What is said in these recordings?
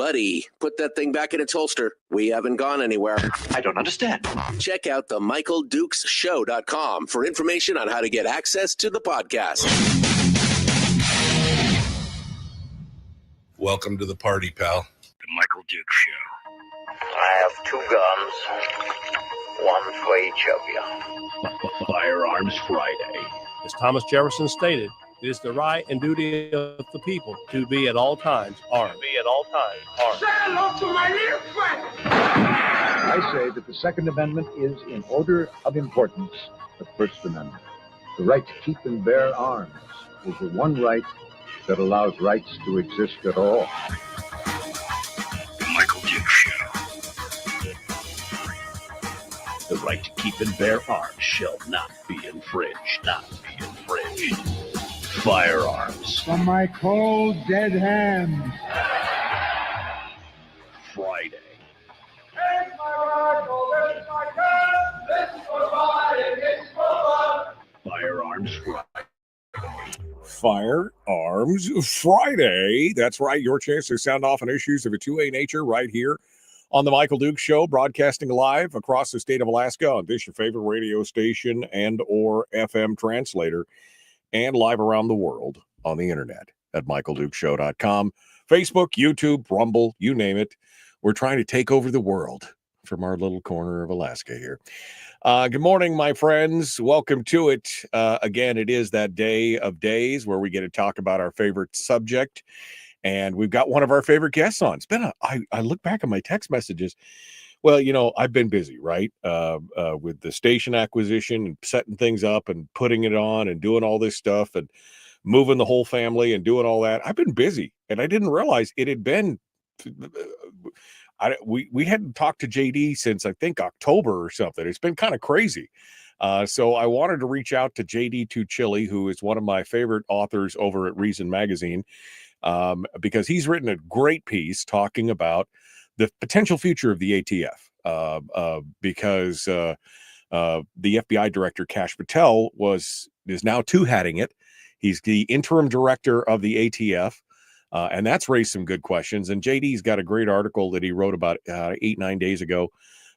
Buddy, put that thing back in its holster. We haven't gone anywhere. I don't understand. Check out the MichaelDukesShow.com for information on how to get access to the podcast. Welcome to the party, pal. The Michael Dukes Show. I have 2 guns, one for each of you. Firearms Friday. As Thomas Jefferson stated, it is the right and duty of the people to be at all times armed. Say hello to my little friend. I say that the Second Amendment is, in order of importance, the First Amendment. The right to keep and bear arms is the one right that allows rights to exist at all. The Michael Dukes Show. The right to keep and bear arms shall not be infringed. Firearms. From my cold, dead hands. Friday. Here's my rifle, this is my gun, this is for fighting, this is for fun. Firearms Friday. Firearms Friday. That's right. Your chance to sound off on issues of a 2A nature right here on the Michael Dukes Show, broadcasting live across the state of Alaska on this your favorite radio station and or FM translator, and live around the world on the internet at michaeldukeshow.com, Facebook, YouTube, Rumble, you name it. We're trying to take over the world from our little corner of Alaska here. Good morning, my friends. Welcome to it. Again, it is that day of days where we get to talk about our favorite subject. And we've got one of our favorite guests on. It's been I look back at my text messages. Well, you know, I've been busy, right? With the station acquisition and setting things up and putting it on and doing all this stuff and moving the whole family and doing all that. I've been busy, and I didn't realize it had been. We hadn't talked to JD since I think October or something. It's been kind of crazy. So I wanted to reach out to JD Tuccille, who is one of my favorite authors over at Reason Magazine, because he's written a great piece talking about the potential future of the ATF, because the FBI director, Kash Patel, is now two-hatting it. He's the interim director of the ATF, and that's raised some good questions. And JD's got a great article that he wrote about 8-9 days ago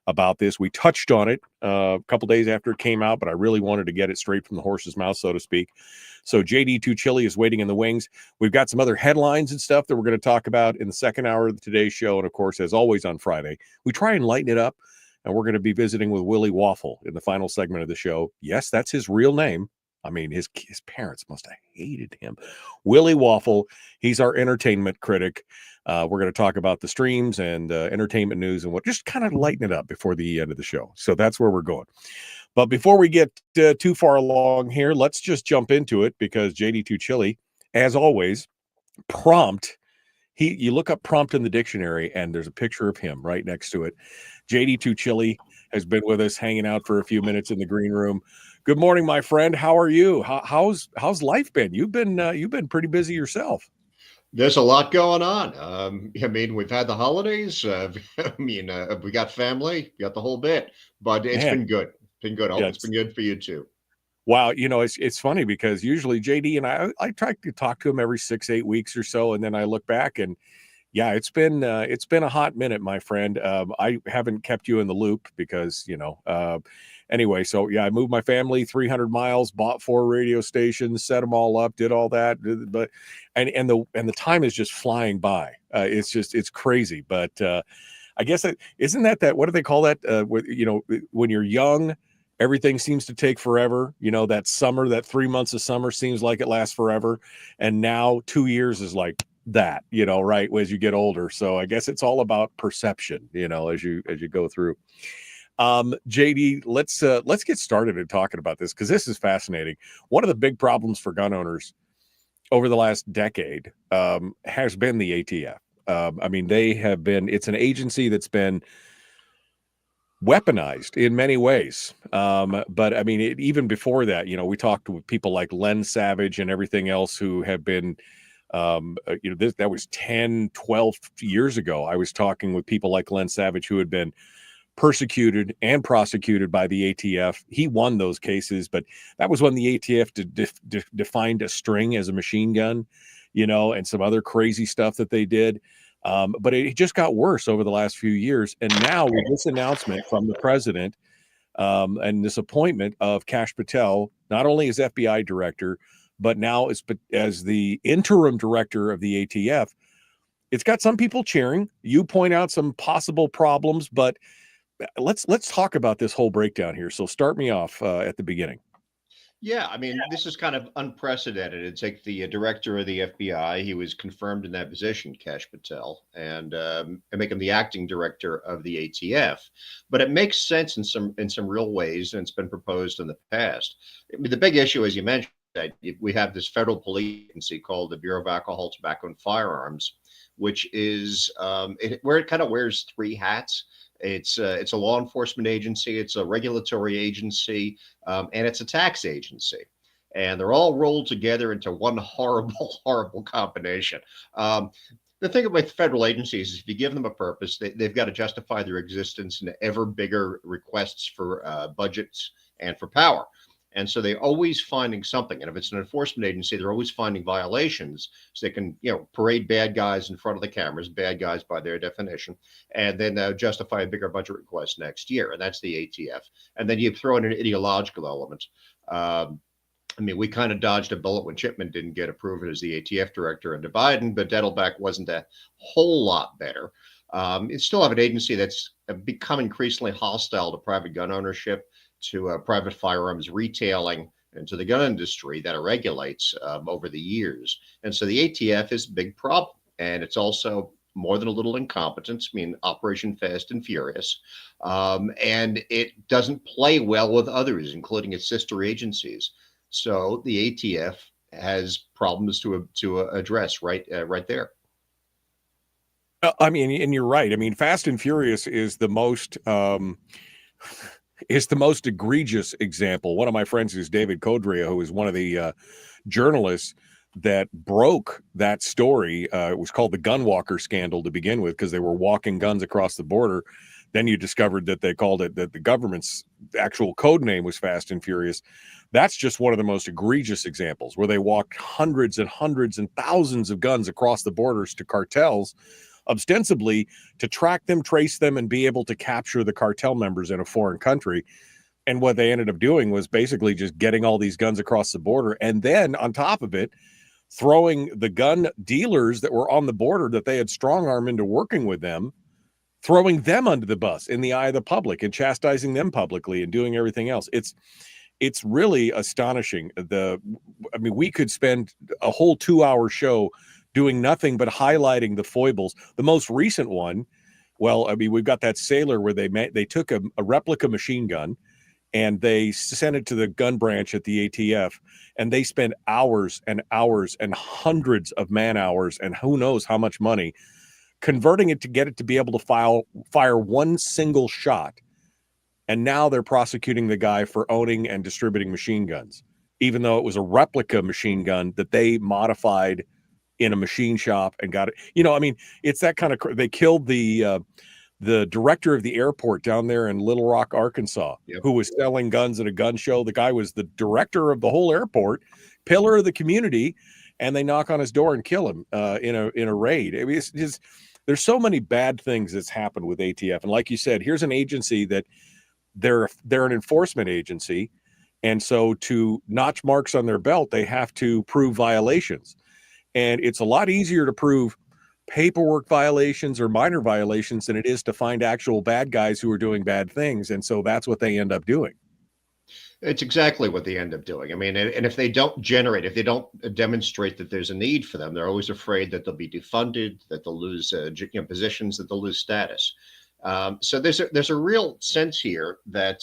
about this. We touched on it a couple days after it came out, but I really wanted to get it straight from the horse's mouth, so to speak. So JD Tuccille is waiting in the wings. We've got some other headlines and stuff that we're going to talk about in the second hour of today's show. And of course, as always on Friday, we try and lighten it up. And we're going to be visiting with Willie Waffle in the final segment of the show. Yes, that's his real name. I mean, his parents must have hated him. Willie Waffle, he's our entertainment critic. We're going to talk about the streams and entertainment news and what, just kind of lighten it up before the end of the show. So that's where we're going. But before we get too far along here, let's just jump into it, because JD Tuccille, as always, prompt. You look up prompt in the dictionary and there's a picture of him right next to it. JD Tuccille has been with us, hanging out for a few minutes in the green room. Good morning, my friend. How are you? How's life been? You've been pretty busy yourself. There's a lot going on. I mean, we've had the holidays. We got family, got the whole bit, but it's been good. Been good. I hope it's been good for you too. Wow, you know, it's funny because usually JD and I try to talk to him every 6-8 weeks or so, and then I look back and yeah, it's been a hot minute, my friend. I haven't kept you in the loop because, you know, anyway, so yeah, I moved my family 300 miles, bought 4 radio stations, set them all up, did all that, but and the time is just flying by. It's crazy, but I guess isn't that what do they call that? You know, when you're young, everything seems to take forever. You know, that summer, that 3 months of summer seems like it lasts forever, and now 2 years is like that, you know, right, as you get older. So I guess it's all about perception, you know, as you go through. JD, let's get started in talking about this, because this is fascinating. One of the big problems for gun owners over the last decade has been the ATF. I mean, it's an agency that's been weaponized in many ways. But I mean, even before that, you know, we talked with people like Len Savage and everything else who have been, you know, that was 10, 12 years ago. I was talking with people like Len Savage who had been persecuted and prosecuted by the ATF. He won those cases, but that was when the ATF defined a string as a machine gun, you know, and some other crazy stuff that they did. But it just got worse over the last few years. And now with this announcement from the president and this appointment of Kash Patel, not only as FBI director, but now as the interim director of the ATF, it's got some people cheering. You point out some possible problems, but let's talk about this whole breakdown here. So start me off at the beginning. Yeah, I mean, this is kind of unprecedented. It's like the director of the FBI. He was confirmed in that position, Kash Patel, and make him the acting director of the ATF. But it makes sense in some real ways, and it's been proposed in the past. I mean, the big issue, as you mentioned, that we have this federal police agency called the Bureau of Alcohol, Tobacco, and Firearms, which is where it kind of wears three hats. It's a law enforcement agency, it's a regulatory agency, and it's a tax agency. And they're all rolled together into one horrible, horrible combination. The thing with federal agencies is if you give them a purpose, they've got to justify their existence in ever bigger requests for budgets and for power. And so they're always finding something. And if it's an enforcement agency, they're always finding violations. So they can, parade bad guys in front of the cameras, bad guys by their definition, and then justify a bigger budget request next year. And that's the ATF. And then you throw in an ideological element. I mean, we kind of dodged a bullet when Chipman didn't get approved as the ATF director under Biden, but Dettelbach wasn't a whole lot better. You still have an agency that's become increasingly hostile to private gun ownership, to private firearms retailing, and to the gun industry that it regulates over the years. And so the ATF is a big problem. And it's also more than a little incompetence. I mean, Operation Fast and Furious. And it doesn't play well with others, including its sister agencies. So the ATF has problems to address right there. I mean, and you're right. I mean, Fast and Furious is the most egregious example. One of my friends is David Codrea, who is one of the journalists that broke that story. It was called the Gunwalker scandal to begin with, because they were walking guns across the border. Then you discovered that they called it, that the government's actual code name was Fast and Furious. That's just one of the most egregious examples, where they walked hundreds and hundreds and thousands of guns across the borders to cartels, ostensibly to track them, trace them, and be able to capture the cartel members in a foreign country. And what they ended up doing was basically just getting all these guns across the border, and then on top of it, throwing the gun dealers that were on the border that they had strong-armed into working with them, throwing them under the bus in the eye of the public and chastising them publicly and doing everything else. It's really astonishing. I mean, we could spend a whole 2-hour show doing nothing but highlighting the foibles. The most recent one, well, I mean, we've got that Sailor where they took a replica machine gun and they sent it to the gun branch at the ATF, and they spent hours and hours and hundreds of man hours and who knows how much money converting it to get it to be able to fire one single shot. And now they're prosecuting the guy for owning and distributing machine guns, even though it was a replica machine gun that they modified in a machine shop and got it. I mean, it's that kind of, they killed the director of the airport down there in Little Rock, Arkansas, who was selling guns at a gun show. The guy was the director of the whole airport, pillar of the community, and they knock on his door and kill him in a raid. I mean, it's just, there's so many bad things that's happened with ATF. And like you said, here's an agency that they're an enforcement agency. And so to notch marks on their belt, they have to prove violations. And it's a lot easier to prove paperwork violations or minor violations than it is to find actual bad guys who are doing bad things. And so that's what they end up doing. It's exactly what they end up doing. I mean, and if they don't demonstrate that there's a need for them, they're always afraid that they'll be defunded, that they'll lose positions, that they'll lose status. So there's a real sense here that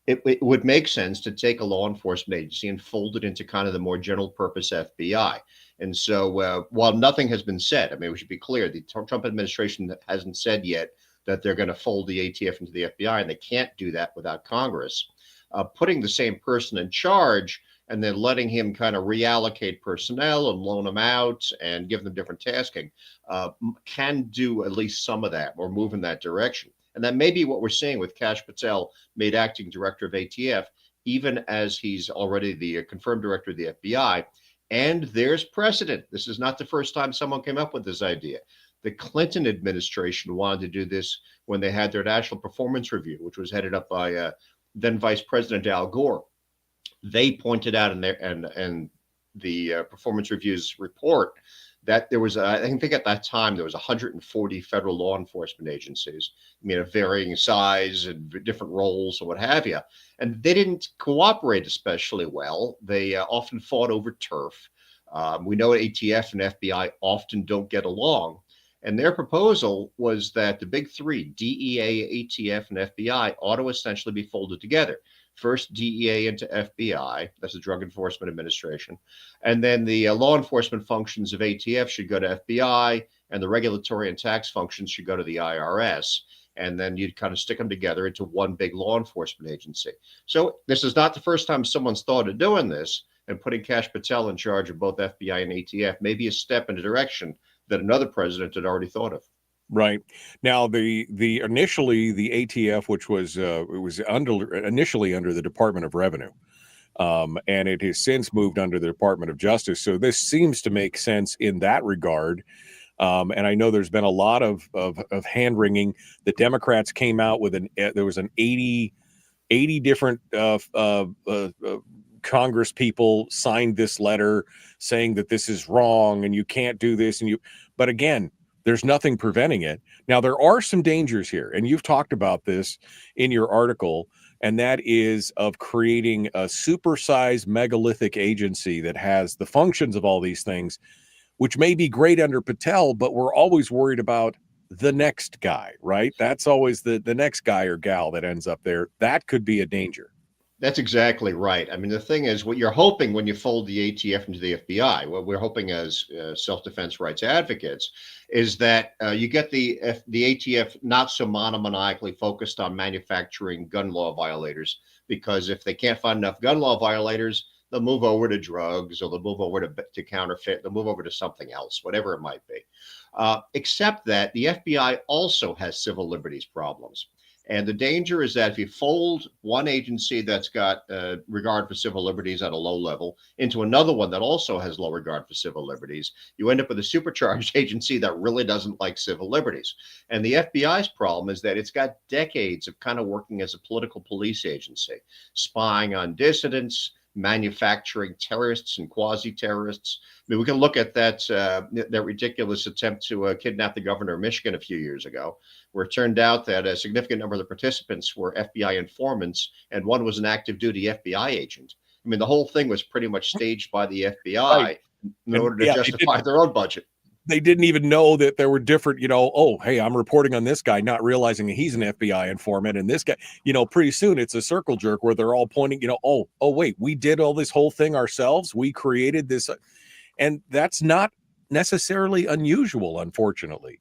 it would make sense to take a law enforcement agency and fold it into kind of the more general purpose FBI. And so while nothing has been said, I mean, we should be clear, the Trump administration hasn't said yet that they're going to fold the ATF into the FBI, and they can't do that without Congress. Putting the same person in charge and then letting him kind of reallocate personnel and loan them out and give them different tasking can do at least some of that or move in that direction. And that may be what we're seeing with Kash Patel, made acting director of ATF, even as he's already the confirmed director of the FBI. And there's precedent. This is not the first time someone came up with this idea. The Clinton administration wanted to do this when they had their National Performance Review, which was headed up by then Vice President Al Gore. They pointed out in the Performance Review's report that there was, I think at that time, there was 140 federal law enforcement agencies, I mean, of varying size and different roles and what have you. And they didn't cooperate especially well. They often fought over turf. We know ATF and FBI often don't get along. And their proposal was that the big three, DEA, ATF, and FBI, ought to essentially be folded together. First, DEA into FBI, that's the Drug Enforcement Administration. And then the law enforcement functions of ATF should go to FBI, and the regulatory and tax functions should go to the IRS. And then you'd kind of stick them together into one big law enforcement agency. So this is not the first time someone's thought of doing this, and putting Kash Patel in charge of both FBI and ATF may be a step in the direction that another president had already thought of. Right. Now, the initially the ATF, which was it was initially under the Department of Revenue, and it has since moved under the Department of Justice. So this seems to make sense in that regard. And I know there's been a lot of hand wringing. The Democrats came out with there was an 80 different Congress people signed this letter saying that this is wrong and you can't do this. But again, there's nothing preventing it. Now, there are some dangers here, and you've talked about this in your article, and that is of creating a supersized megalithic agency that has the functions of all these things, which may be great under Patel, but we're always worried about the next guy, right? That's always the next guy or gal that ends up there. That could be a danger. That's exactly right. I mean, the thing is, what you're hoping when you fold the ATF into the FBI, what we're hoping as self-defense rights advocates, is that you get the ATF not so monomaniacally focused on manufacturing gun law violators, because if they can't find enough gun law violators, they'll move over to drugs, or they'll move over to counterfeit, they'll move over to something else, whatever it might be. Except that the FBI also has civil liberties problems. And the danger is that if you fold one agency that's got regard for civil liberties at a low level into another one that also has low regard for civil liberties, you end up with a supercharged agency that really doesn't like civil liberties. And the FBI's problem is that it's got decades of kind of working as a political police agency, spying on dissidents, manufacturing terrorists and quasi-terrorists. I mean, we can look at that ridiculous attempt to kidnap the governor of Michigan a few years ago, where it turned out that a significant number of the participants were FBI informants, and one was an active duty FBI agent. I mean, the whole thing was pretty much staged by the FBI in order to justify their own budget. They didn't even know that there were different, oh, hey, I'm reporting on this guy, not realizing that he's an FBI informant. And this guy, pretty soon it's a circle jerk where they're all pointing, oh, wait, we did all this whole thing ourselves. We created this. And that's not necessarily unusual, unfortunately.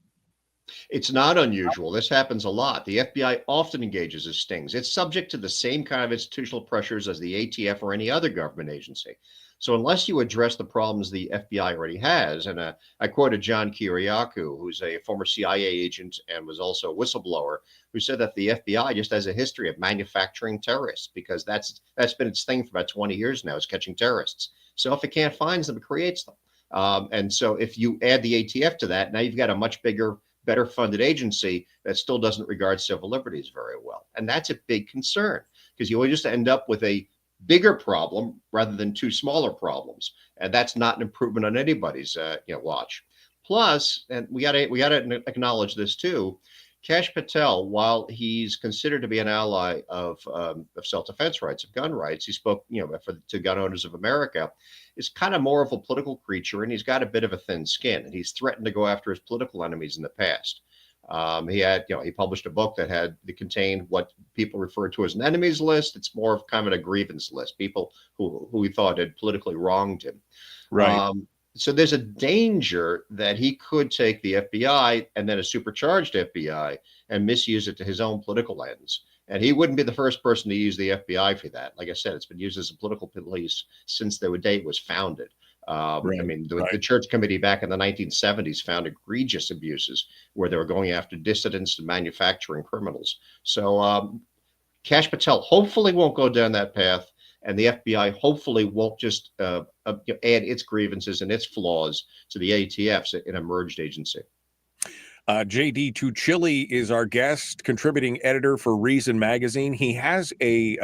It's not unusual. This happens a lot. The FBI often engages in stings. It's subject to the same kind of institutional pressures as the ATF or any other government agency. So unless you address the problems the FBI already has, and I quoted John Kiriakou, who's a former CIA agent and was also a whistleblower, who said that the FBI just has a history of manufacturing terrorists, because that's been its thing for about 20 years now, is catching terrorists. So if it can't find them, it creates them. And so if you add the ATF to that, now you've got a much bigger, better funded agency that still doesn't regard civil liberties very well. And that's a big concern, because you will just end up with a bigger problem rather than two smaller problems, and that's not an improvement on anybody's watch. Plus, and we got to acknowledge this too, Kash Patel, while he's considered to be an ally of self-defense rights, of gun rights, he spoke to gun owners of America, is kind of more of a political creature, and he's got a bit of a thin skin, and he's threatened to go after his political enemies in the past. He published a book that contained what people refer to as an enemies list. It's more of kind of a grievance list, people who he thought had politically wronged him. Right. So there's a danger that he could take the FBI and then a supercharged FBI and misuse it to his own political ends. And he wouldn't be the first person to use the FBI for that. Like I said, it's been used as a political police since the day it was founded. Right, I mean, the Church Committee back in the 1970s found egregious abuses where they were going after dissidents and manufacturing criminals. So Kash Patel hopefully won't go down that path, and the FBI hopefully won't just add its grievances and its flaws to the ATF's an emerged agency. JD Tuccille is our guest, contributing editor for Reason Magazine. He has a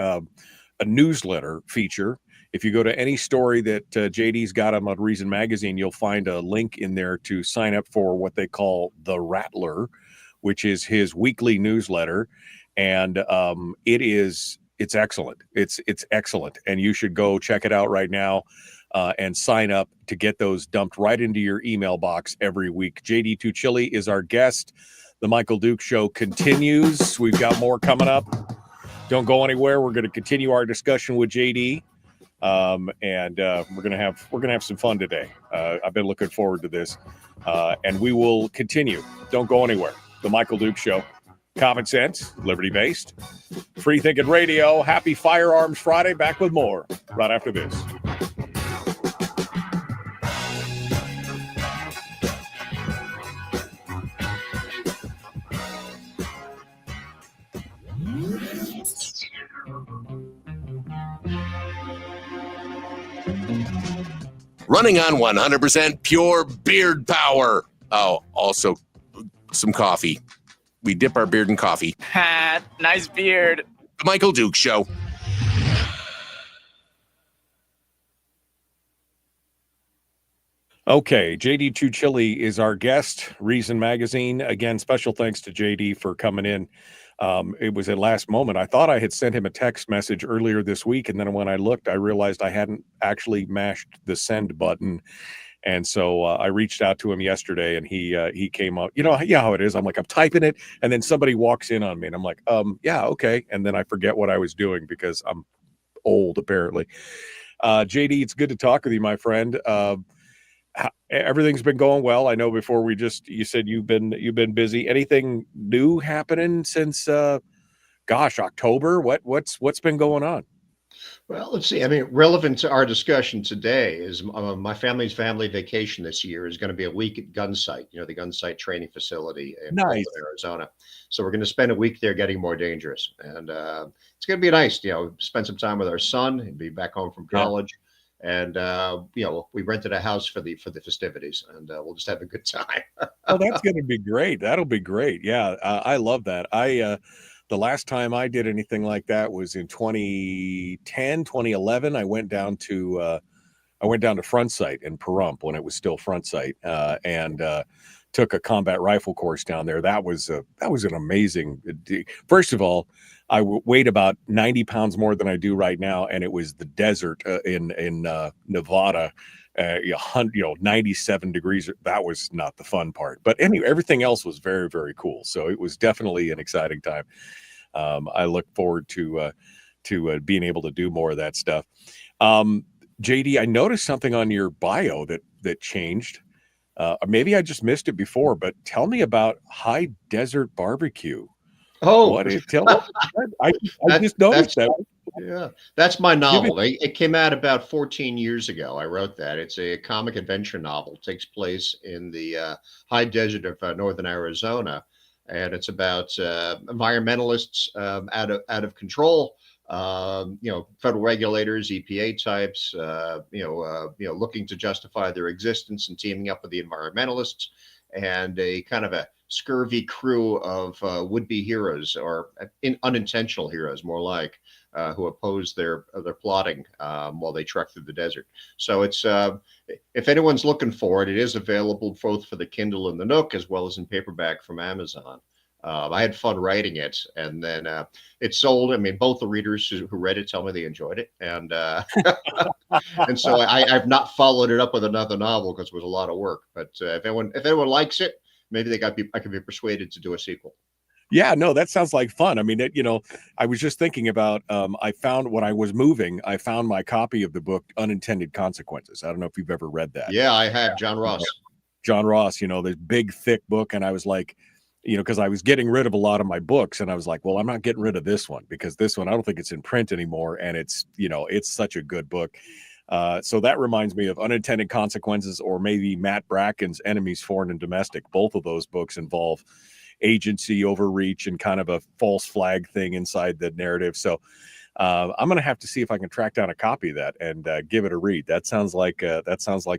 newsletter feature. If you go to any story that JD's got him on Reason Magazine, you'll find a link in there to sign up for what they call the Rattler, which is his weekly newsletter, and it's excellent. It's excellent, and you should go check it out right now and sign up to get those dumped right into your email box every week. JD Tuccille is our guest. The Michael Dukes Show continues. We've got more coming up. Don't go anywhere. We're going to continue our discussion with JD, and we're going to have some fun today. I've been looking forward to this, and we will continue. Don't go anywhere. The Michael Dukes Show. Common sense, liberty-based, free-thinking radio. Happy Firearms Friday. Back with more right after this. Running on 100% pure beard power. Oh, also some coffee. We dip our beard in coffee. Ha, nice beard. The Michael Dukes Show. Okay, JD Tuccille is our guest, Reason Magazine. Again, special thanks to JD for coming in. It was at last moment. I thought I had sent him a text message earlier this week, and then when I looked, I realized I hadn't actually mashed the send button. And so I reached out to him yesterday, and he came up. You know how it is. I'm like, I'm typing it, and then somebody walks in on me, and I'm like, yeah, okay. And then I forget what I was doing because I'm old, apparently. JD, it's good to talk with you, my friend. Everything's been going well. I know before you said you've been busy. Anything new happening since October? What's been going on? Well, let's see. I mean, relevant to our discussion today is my family's family vacation this year is going to be a week at Gunsight, the Gunsight training facility in Nice. Arizona. So we're going to spend a week there getting more dangerous. And it's going to be nice, spend some time with our son and be back home from college. And, we rented a house for the festivities, and we'll just have a good time. Oh, that's going to be great. That'll be great. Yeah, I love that. The last time I did anything like that was in 2010, 2011. I went down to Front Sight in Pahrump when it was still Front Sight, and took a combat rifle course down there. That was an amazing. First of all, I weighed about 90 pounds more than I do right now, and it was the desert in Nevada. 97 degrees. That was not the fun part, but anyway, everything else was very, very cool. So it was definitely an exciting time. I look forward to being able to do more of that stuff. JD, I noticed something on your bio that changed. Maybe I just missed it before, but tell me about High Desert Barbecue. Oh, tell me. I just noticed that. Yeah, that's my novel. It came out about 14 years ago. I wrote that. It's a comic adventure novel. It takes place in the high desert of northern Arizona, and it's about environmentalists out of control. Federal regulators, EPA types, looking to justify their existence and teaming up with the environmentalists, and a kind of a scurvy crew of would-be heroes, or unintentional heroes, more like, who oppose their plotting while they trek through the desert. So it's if anyone's looking for it, it is available both for the Kindle and the Nook, as well as in paperback from Amazon. I had fun writing it, and then it sold. I mean, both the readers who read it tell me they enjoyed it, and and so I've not followed it up with another novel because it was a lot of work. But if anyone likes it, maybe I can be persuaded to do a sequel. Yeah, no, that sounds like fun. I mean, I was just thinking about, I found when I was moving, I found my copy of the book, Unintended Consequences. I don't know if you've ever read that. Yeah, I have. John Ross, this big, thick book. And I was like, because I was getting rid of a lot of my books, and I was like, well, I'm not getting rid of this one, because this one, I don't think it's in print anymore. And it's such a good book. So that reminds me of Unintended Consequences, or maybe Matt Bracken's Enemies, Foreign and Domestic. Both of those books involve agency overreach and kind of a false flag thing inside the narrative. So I'm going to have to see if I can track down a copy of that and give it a read. That sounds like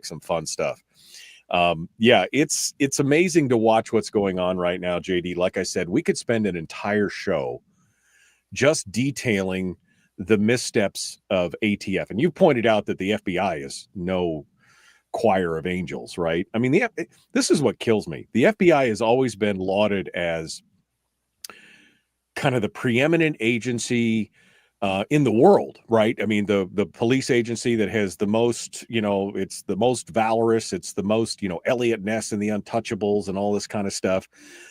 some fun stuff. Yeah, it's amazing to watch what's going on right now, JD. Like I said, we could spend an entire show just detailing the missteps of ATF. And you pointed out that the FBI is no choir of angels, right? I mean, this is what kills me. The FBI has always been lauded as kind of the preeminent agency in the world, right? I mean, the police agency that has the most, it's the most valorous, it's the most, Elliot Ness and the Untouchables and all this kind of stuff.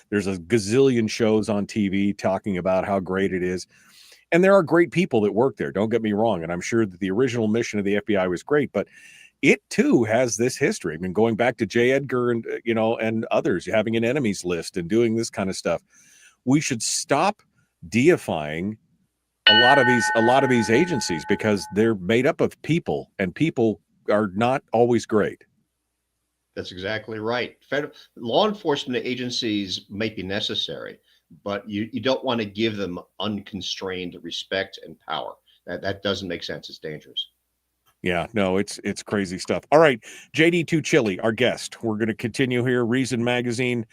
There's a gazillion shows on TV talking about how great it is. And there are great people that work there, don't get me wrong. And I'm sure that the original mission of the FBI was great, but it too has this history. I mean, going back to J. Edgar and, and others, having an enemies list and doing this kind of stuff. We should stop deifying a lot of these agencies because they're made up of people, and people are not always great. That's exactly right. Federal law enforcement agencies might be necessary, but you don't want to give them unconstrained respect and power. That doesn't make sense. It's dangerous. Yeah, no, it's crazy stuff. All right, JD Tuccille, our guest. We're going to continue here. Reason Magazine,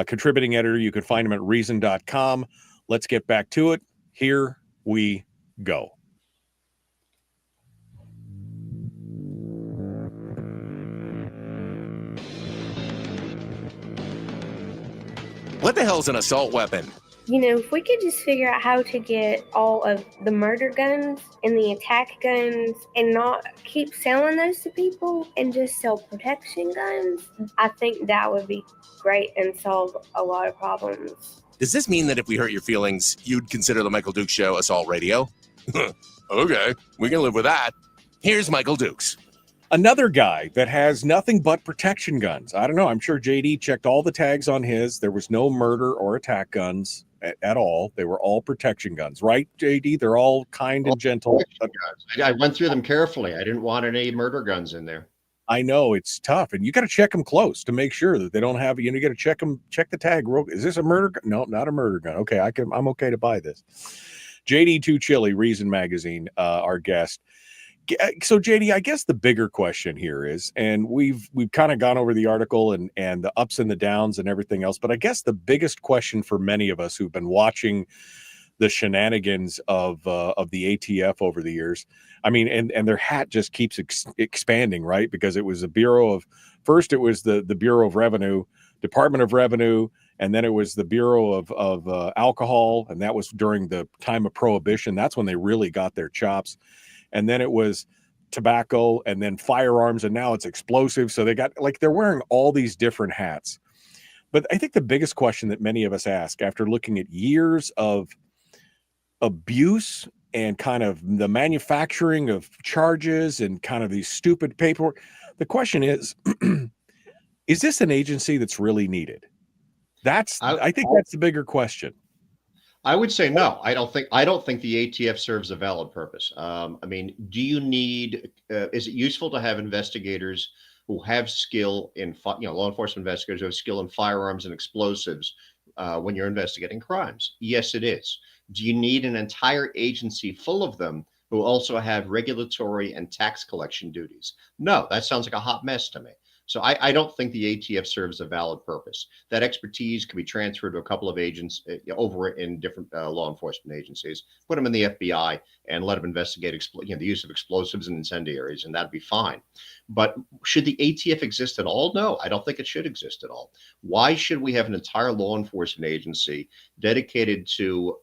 contributing editor. You can find him at reason.com. Let's get back to it. Here we go. What the hell's an assault weapon? If we could just figure out how to get all of the murder guns and the attack guns and not keep selling those to people and just sell protection guns, I think that would be great and solve a lot of problems. Does this mean that if we hurt your feelings, you'd consider the Michael Dukes Show assault radio? Okay, we can live with that. Here's Michael Dukes. Another guy that has nothing but protection guns. I don't know. I'm sure JD checked all the tags on his. There was no murder or attack guns at all. They were all protection guns, right, JD? They're all kind and gentle. I went through them carefully. I didn't want any murder guns in there. I know it's tough, and you got to check them close to make sure that they don't have. You got to check them. Check the tag. Is this a murder gun? No, not a murder gun. Okay, I'm okay to buy this. JD Tuccille, Reason Magazine, our guest. So JD, I guess the bigger question here is, and we've kind of gone over the article and the ups and the downs and everything else, but I guess the biggest question for many of us who've been watching the shenanigans of the ATF over the years, I mean, and their hat just keeps expanding, right? Because it was first it was the Bureau of Revenue, Department of Revenue, and then it was the Bureau of Alcohol, and that was during the time of Prohibition. That's when they really got their chops. And then it was tobacco, and then firearms, and now it's explosives. So they're wearing all these different hats. But I think the biggest question that many of us ask after looking at years of abuse and kind of the manufacturing of charges and kind of these stupid paperwork, the question is this an agency that's really needed? I think that's the bigger question. I would say no. I don't think the ATF serves a valid purpose. I mean, do you need? Is it useful to have investigators who have skill in, law enforcement investigators who have skill in firearms and explosives when you're investigating crimes? Yes, it is. Do you need an entire agency full of them who also have regulatory and tax collection duties? No, that sounds like a hot mess to me. So I don't think the ATF serves a valid purpose. That expertise can be transferred to a couple of agents over in different law enforcement agencies, put them in the FBI and let them investigate the use of explosives and incendiaries, and that'd be fine. But should the ATF exist at all? No, I don't think it should exist at all. Why should we have an entire law enforcement agency dedicated to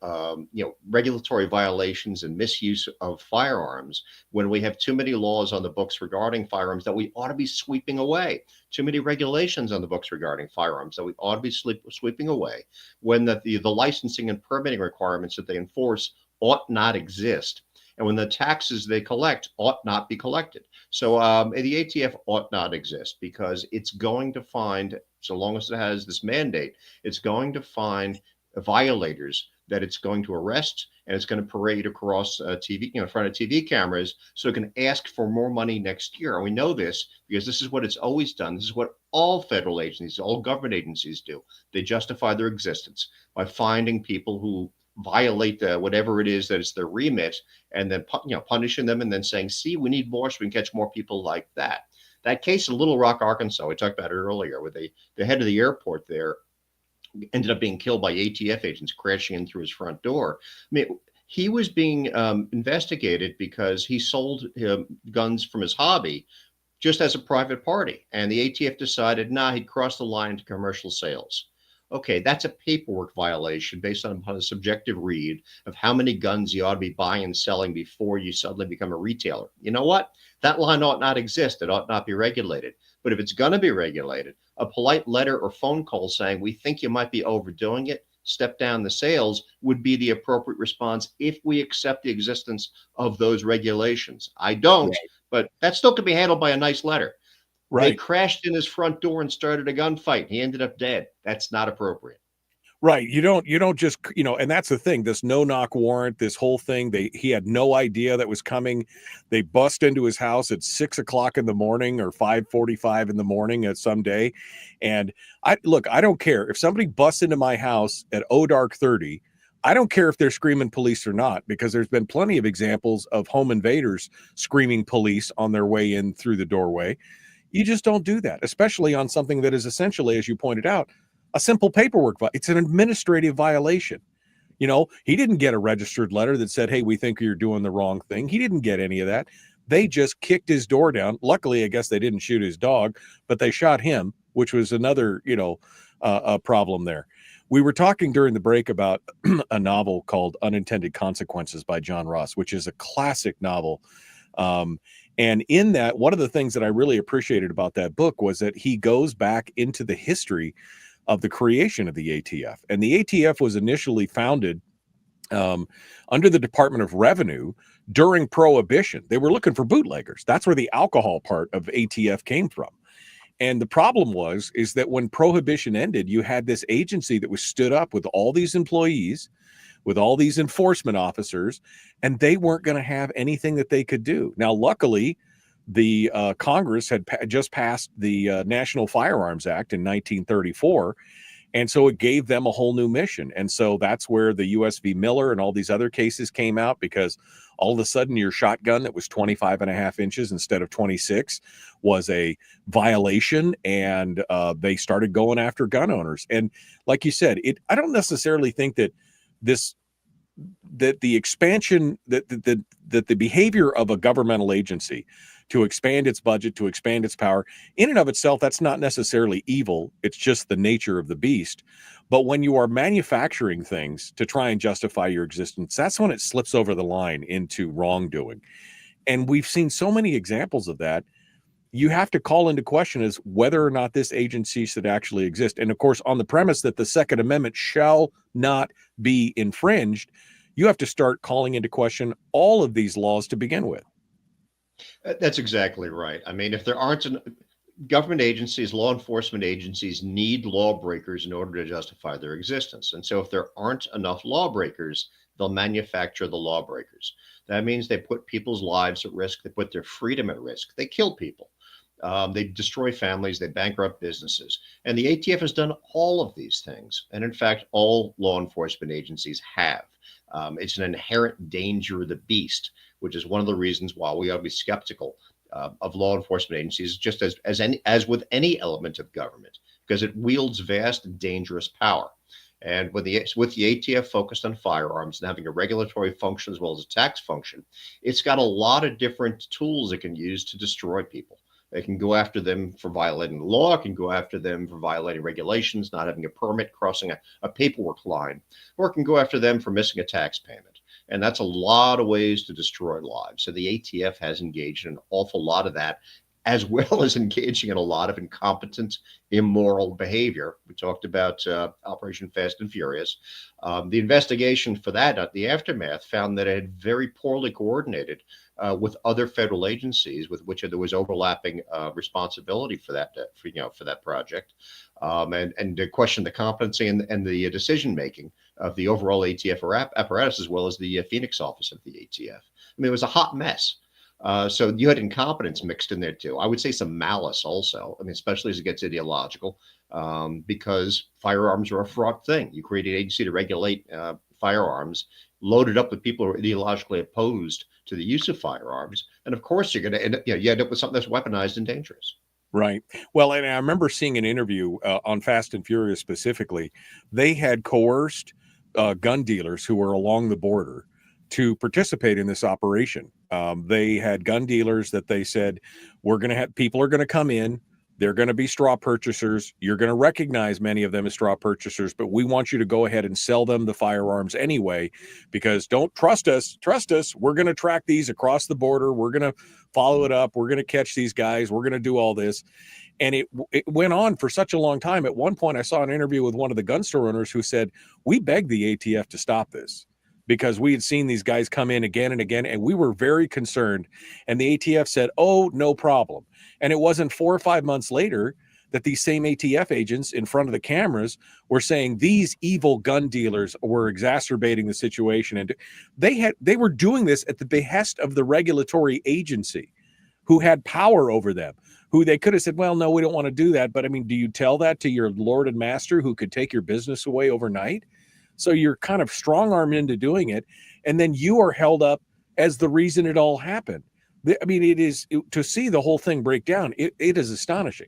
regulatory violations and misuse of firearms when we have too many laws on the books regarding firearms that we ought to be sweeping away? Too many regulations on the books regarding firearms that we ought to be sweeping away, when the licensing and permitting requirements that they enforce ought not exist, and when the taxes they collect ought not be collected. So the ATF ought not exist, because it's going to find, so long as it has this mandate, it's going to find violators that it's going to arrest, and it's going to parade across TV, in front of TV cameras, so it can ask for more money next year. And we know this because this is what it's always done. This is what all federal agencies, all government agencies do. They justify their existence by finding people who violate whatever it is that is their remit, and then punishing them, and then saying, see, we need more so we can catch more people like that. That case in Little Rock, Arkansas, we talked about it earlier, with the head of the airport there ended up being killed by ATF agents crashing in through his front door. I mean, he was being investigated because he sold guns from his hobby just as a private party. And the ATF decided, he'd crossed the line into commercial sales. Okay, that's a paperwork violation based on a subjective read of how many guns you ought to be buying and selling before you suddenly become a retailer. You know what? That line ought not exist. It ought not be regulated. But if it's going to be regulated, a polite letter or phone call saying, we think you might be overdoing it, step down the sales, would be the appropriate response if we accept the existence of those regulations. I don't, but that still could be handled by a nice letter. They crashed in his front door and started a gunfight. He ended up dead. That's not appropriate. Right. You don't just, and that's the thing, this no-knock warrant, this whole thing, he had no idea that was coming. They bust into his house at 6:00 in the morning or 5:45 in the morning at some day. And I don't care if somebody busts into my house at dark 30. I don't care if they're screaming police or not, because there's been plenty of examples of home invaders screaming police on their way in through the doorway. You just don't do that, especially on something that is essentially, as you pointed out, a simple paperwork. It's an administrative violation. He didn't get a registered letter that said, hey, we think you're doing the wrong thing. He didn't get any of that. They just kicked his door down. Luckily, I guess they didn't shoot his dog, but they shot him, which was another, a problem there. We were talking during the break about a novel called Unintended Consequences by John Ross, which is a classic novel. And in that, one of the things that I really appreciated about that book was that he goes back into the history of the creation of the ATF. And the ATF was initially founded under the Department of Revenue during Prohibition. They were looking for bootleggers. That's where the alcohol part of ATF came from. And the problem is that when Prohibition ended, you had this agency that was stood up with all these employees, with all these enforcement officers, and they weren't going to have anything that they could do. Now, luckily, the Congress had just passed the National Firearms Act in 1934, and so it gave them a whole new mission. And so that's where the U.S. v. Miller and all these other cases came out, because all of a sudden your shotgun that was 25.5 inches instead of 26 was a violation, and they started going after gun owners. And like you said, I don't necessarily think that the expansion, that the behavior of a governmental agency to expand its budget, to expand its power, in and of itself, that's not necessarily evil. It's just the nature of the beast. But when you are manufacturing things to try and justify your existence, that's when it slips over the line into wrongdoing. And we've seen so many examples of that. You have to call into question is whether or not this agency should actually exist. And of course, on the premise that the Second Amendment shall not be infringed, you have to start calling into question all of these laws to begin with. That's exactly right. I mean, if there aren't government agencies, law enforcement agencies need lawbreakers in order to justify their existence. And so if there aren't enough lawbreakers, they'll manufacture the lawbreakers. That means they put people's lives at risk. They put their freedom at risk. They kill people. They destroy families. They bankrupt businesses. And the ATF has done all of these things. And in fact, all law enforcement agencies have. It's an inherent danger of the beast, which is one of the reasons why we ought to be skeptical of law enforcement agencies, just as with any element of government, because it wields vast and dangerous power. And with the ATF focused on firearms and having a regulatory function as well as a tax function, it's got a lot of different tools it can use to destroy people. They can go after them for violating the law, it can go after them for violating regulations, not having a permit, crossing a paperwork line, or it can go after them for missing a tax payment. And that's a lot of ways to destroy lives. So the ATF has engaged in an awful lot of that, as well as engaging in a lot of incompetent, immoral behavior. We talked about Operation Fast and Furious. The investigation for that, the aftermath, found that it had very poorly coordinated with other federal agencies with which there was overlapping responsibility for that, for that project, and to question the competency and the decision making of the overall ATF apparatus, as well as the Phoenix office of the ATF. I mean, it was a hot mess. So you had incompetence mixed in there too. I would say some malice also. I mean, especially as it gets ideological, because firearms are a fraught thing. You create an agency to regulate firearms, loaded up with people who are ideologically opposed to the use of firearms. And of course, you're going to end up, you end up with something that's weaponized and dangerous. Right. Well, and I remember seeing an interview on Fast and Furious specifically. They had coerced gun dealers who were along the border to participate in this operation. They had gun dealers that they said, we're going to have people are going to come in. They're going to be straw purchasers. You're going to recognize many of them as straw purchasers, but we want you to go ahead and sell them the firearms anyway, because don't trust us. Trust us. We're going to track these across the border. We're going to follow it up. We're going to catch these guys. We're going to do all this. And it went on for such a long time. At one point, I saw an interview with one of the gun store owners who said, we begged the ATF to stop this, because we had seen these guys come in again and again, and we were very concerned. And the ATF said, oh, no problem. And it wasn't 4 or 5 months later that these same ATF agents in front of the cameras were saying these evil gun dealers were exacerbating the situation. And they were doing this at the behest of the regulatory agency who had power over them, who they could have said, well, no, we don't want to do that. But I mean, do you tell that to your Lord and Master who could take your business away overnight? So you're kind of strong-armed into doing it, and then you are held up as the reason it all happened. I mean, to see the whole thing break down, it is astonishing.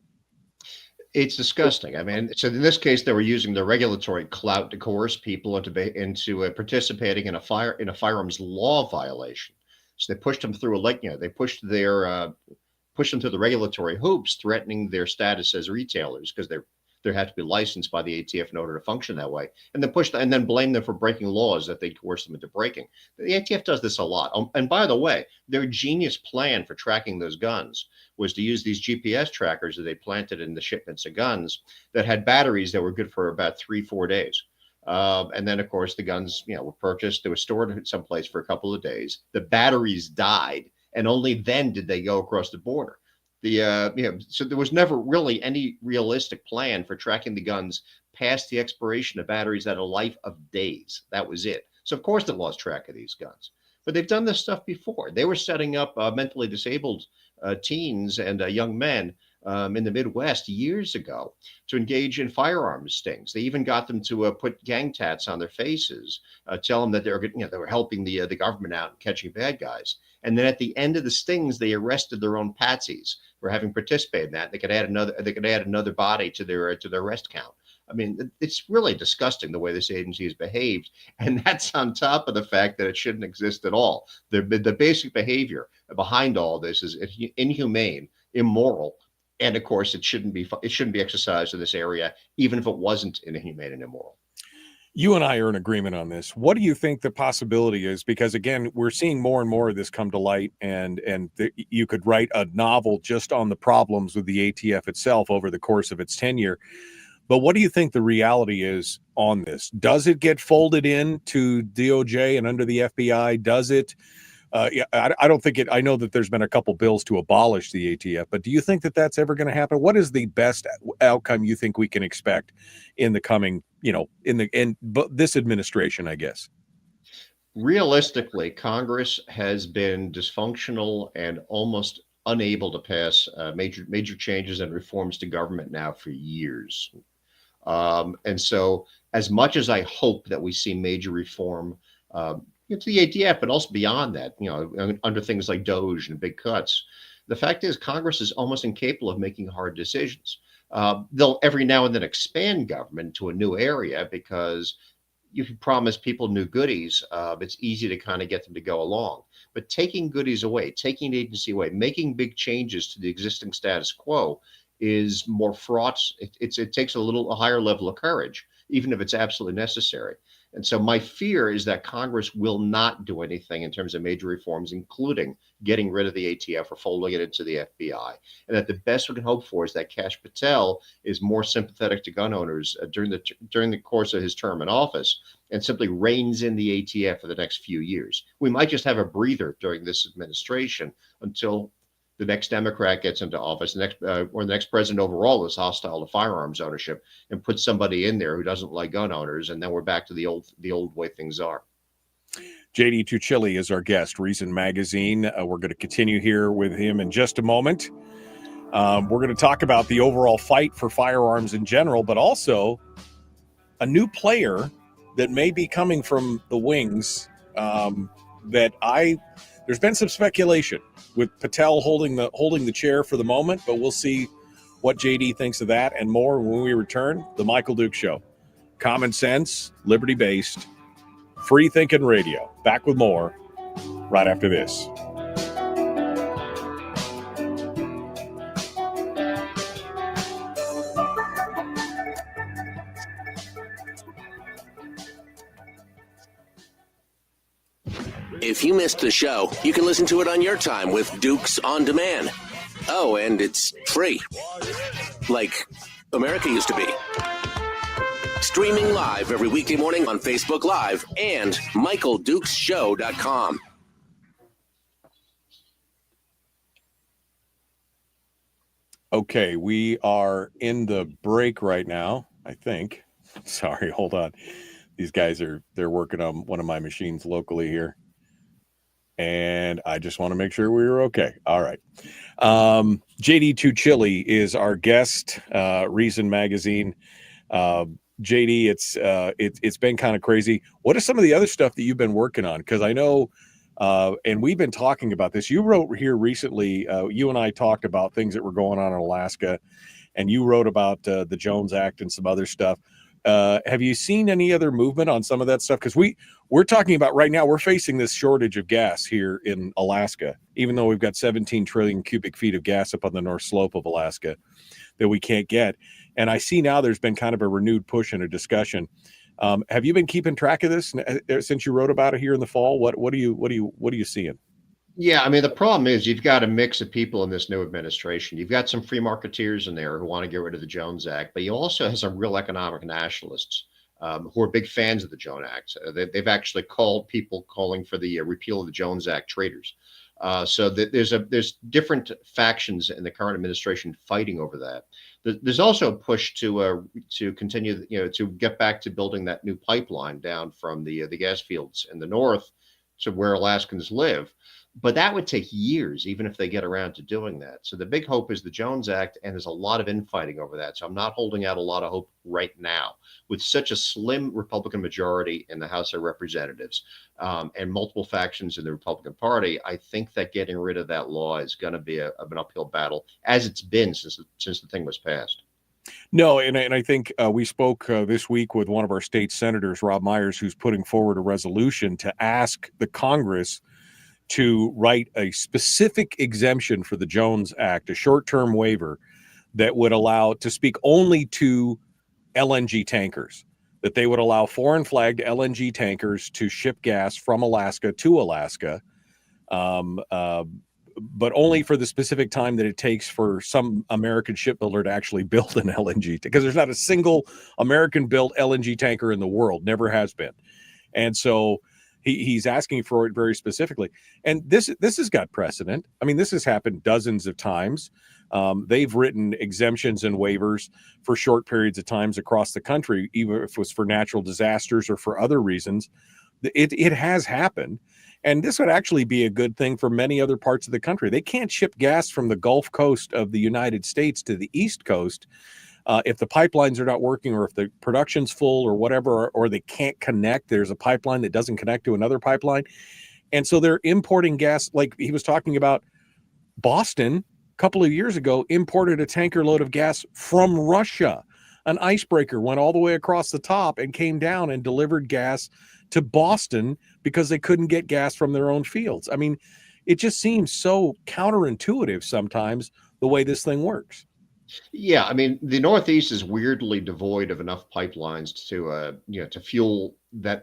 It's disgusting. I mean, so in this case, they were using the regulatory clout to coerce people into participating in a firearms law violation. So they pushed them through they pushed them through the regulatory hoops, threatening their status as retailers, because there had to be licensed by the ATF in order to function that way, and then blame them for breaking laws that they coerced them into breaking. The ATF does this a lot. And by the way, their genius plan for tracking those guns was to use these GPS trackers that they planted in the shipments of guns that had batteries that were good for about 3-4 days. And then, of course, the guns, were purchased. They were stored someplace for a couple of days. The batteries died, and only then did they go across the border. So there was never really any realistic plan for tracking the guns past the expiration of batteries at a life of days. That was it. So of course they lost track of these guns. But they've done this stuff before. They were setting up mentally disabled teens and young men in the Midwest years ago to engage in firearms stings. They even got them to put gang tats on their faces, tell them that they were helping the government out and catching bad guys. And then at the end of the stings, they arrested their own patsies for having participated in that. They could add another body to their arrest count. I mean, it's really disgusting the way this agency has behaved, and that's on top of the fact that it shouldn't exist at all. The basic behavior behind all this is inhumane, immoral, and of course, it shouldn't be exercised in this area, even if it wasn't inhumane and immoral. You and I are in agreement on this. What do you think the possibility is? Because again, we're seeing more and more of this come to light, and you could write a novel just on the problems with the ATF itself over the course of its tenure. But what do you think the reality is on this? Does it get folded into DOJ and under the FBI? Does it? I don't think it. I know that there's been a couple bills to abolish the ATF, but do you think that that's ever going to happen? What is the best outcome you think we can expect in the coming, in this administration, I guess? Realistically, Congress has been dysfunctional and almost unable to pass major changes and reforms to government now for years. And so as much as I hope that we see major reform to the ATF, but also beyond that, under things like DOJ and big cuts, the fact is Congress is almost incapable of making hard decisions. They'll every now and then expand government to a new area because you can promise people new goodies. It's easy to kind of get them to go along. But taking goodies away, taking an agency away, making big changes to the existing status quo is more fraught. It takes a higher level of courage, even if it's absolutely necessary. And so my fear is that Congress will not do anything in terms of major reforms, including getting rid of the ATF or folding it into the FBI. And that the best we can hope for is that Kash Patel is more sympathetic to gun owners during the course of his term in office and simply reins in the ATF for the next few years. We might just have a breather during this administration until the next Democrat gets into office, or the next president overall is hostile to firearms ownership and puts somebody in there who doesn't like gun owners, and then we're back to the old way things are. JD Tuccille is our guest, Reason Magazine. We're going to continue here with him in just a moment. We're going to talk about the overall fight for firearms in general, but also a new player that may be coming from the wings. There's been some speculation with Patel holding the chair for the moment, but we'll see what JD thinks of that and more when we return. The Michael Duke Show. Common sense, liberty-based, free-thinking radio. Back with more right after this. If you missed the show, you can listen to it on your time with Dukes On Demand. Oh, and it's free. Like America used to be. Streaming live every weekday morning on Facebook Live and MichaelDukesShow.com. Okay, we are in the break right now, I think. Sorry, hold on. These guys they're working on one of my machines locally here. And I just want to make sure we were okay. All right. JD Tuccille is our guest, Reason Magazine. JD, it's been kind of crazy. What is some of the other stuff that you've been working on? Because I know, and we've been talking about this. You wrote here recently, you and I talked about things that were going on in Alaska, and you wrote about the Jones Act and some other stuff. Have you seen any other movement on some of that stuff? Because we're talking about right now, we're facing this shortage of gas here in Alaska, even though we've got 17 trillion cubic feet of gas up on the north slope of Alaska that we can't get. And I see now there's been kind of a renewed push and a discussion. Have you been keeping track of this since you wrote about it here in the fall? What are you seeing? Yeah, I mean, the problem is you've got a mix of people in this new administration. You've got some free marketeers in there who want to get rid of the Jones Act, but you also have some real economic nationalists who are big fans of the Jones Act. They've actually called people calling for the repeal of the Jones Act traitors. So there's different factions in the current administration fighting over that. There's also a push to continue, to get back to building that new pipeline down from the gas fields in the north to where Alaskans live. But that would take years, even if they get around to doing that. So the big hope is the Jones Act, and there's a lot of infighting over that. So I'm not holding out a lot of hope right now. With such a slim Republican majority in the House of Representatives and multiple factions in the Republican Party, I think that getting rid of that law is going to be an uphill battle, as it's been since the thing was passed. No, and I think we spoke this week with one of our state senators, Rob Myers, who's putting forward a resolution to ask the Congress to write a specific exemption for the Jones Act, a short-term waiver that would allow to speak only to LNG tankers, that they would allow foreign flagged LNG tankers to ship gas from Alaska to Alaska, but only for the specific time that it takes for some American shipbuilder to actually build an LNG, because there's not a single American-built LNG tanker in the world, never has been. And so he's asking for it very specifically. And this has got precedent. I mean, this has happened dozens of times. They've written exemptions and waivers for short periods of times across the country, even if it was for natural disasters or for other reasons. It has happened. And this would actually be a good thing for many other parts of the country. They can't ship gas from the Gulf Coast of the United States to the East Coast if the pipelines are not working, or if the production's full or whatever, or they can't connect. There's a pipeline that doesn't connect to another pipeline. And so they're importing gas. Like he was talking about, Boston a couple of years ago imported a tanker load of gas from Russia. An icebreaker went all the way across the top and came down and delivered gas to Boston because they couldn't get gas from their own fields. I mean, it just seems so counterintuitive sometimes the way this thing works. Yeah, I mean, the Northeast is weirdly devoid of enough pipelines to fuel the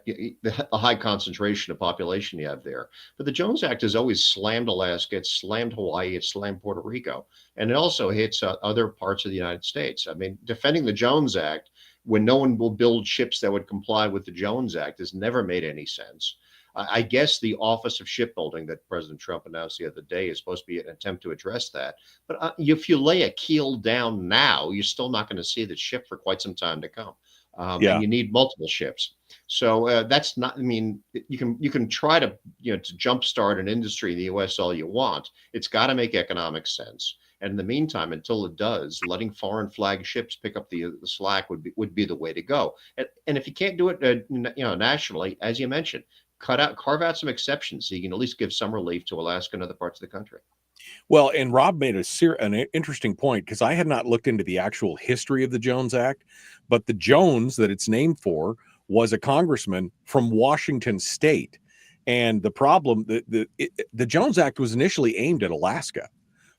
high concentration of population you have there. But the Jones Act has always slammed Alaska, it's slammed Hawaii, it's slammed Puerto Rico, and it also hits other parts of the United States. I mean, defending the Jones Act when no one will build ships that would comply with the Jones Act has never made any sense. I guess the Office of Shipbuilding that President Trump announced the other day is supposed to be an attempt to address that. But if you lay a keel down now, you're still not going to see the ship for quite some time to come. And you need multiple ships. So that's not, I mean, you can try to jumpstart an industry in the U.S. all you want. It's got to make economic sense. And in the meantime, until it does, letting foreign flag ships pick up the slack would be the way to go. And if you can't do it, nationally, as you mentioned, carve out some exceptions so you can at least give some relief to Alaska and other parts of the country. Well, and Rob made an interesting point, because I had not looked into the actual history of the Jones Act, but the Jones that it's named for was a congressman from Washington State. And the problem, the Jones Act was initially aimed at Alaska,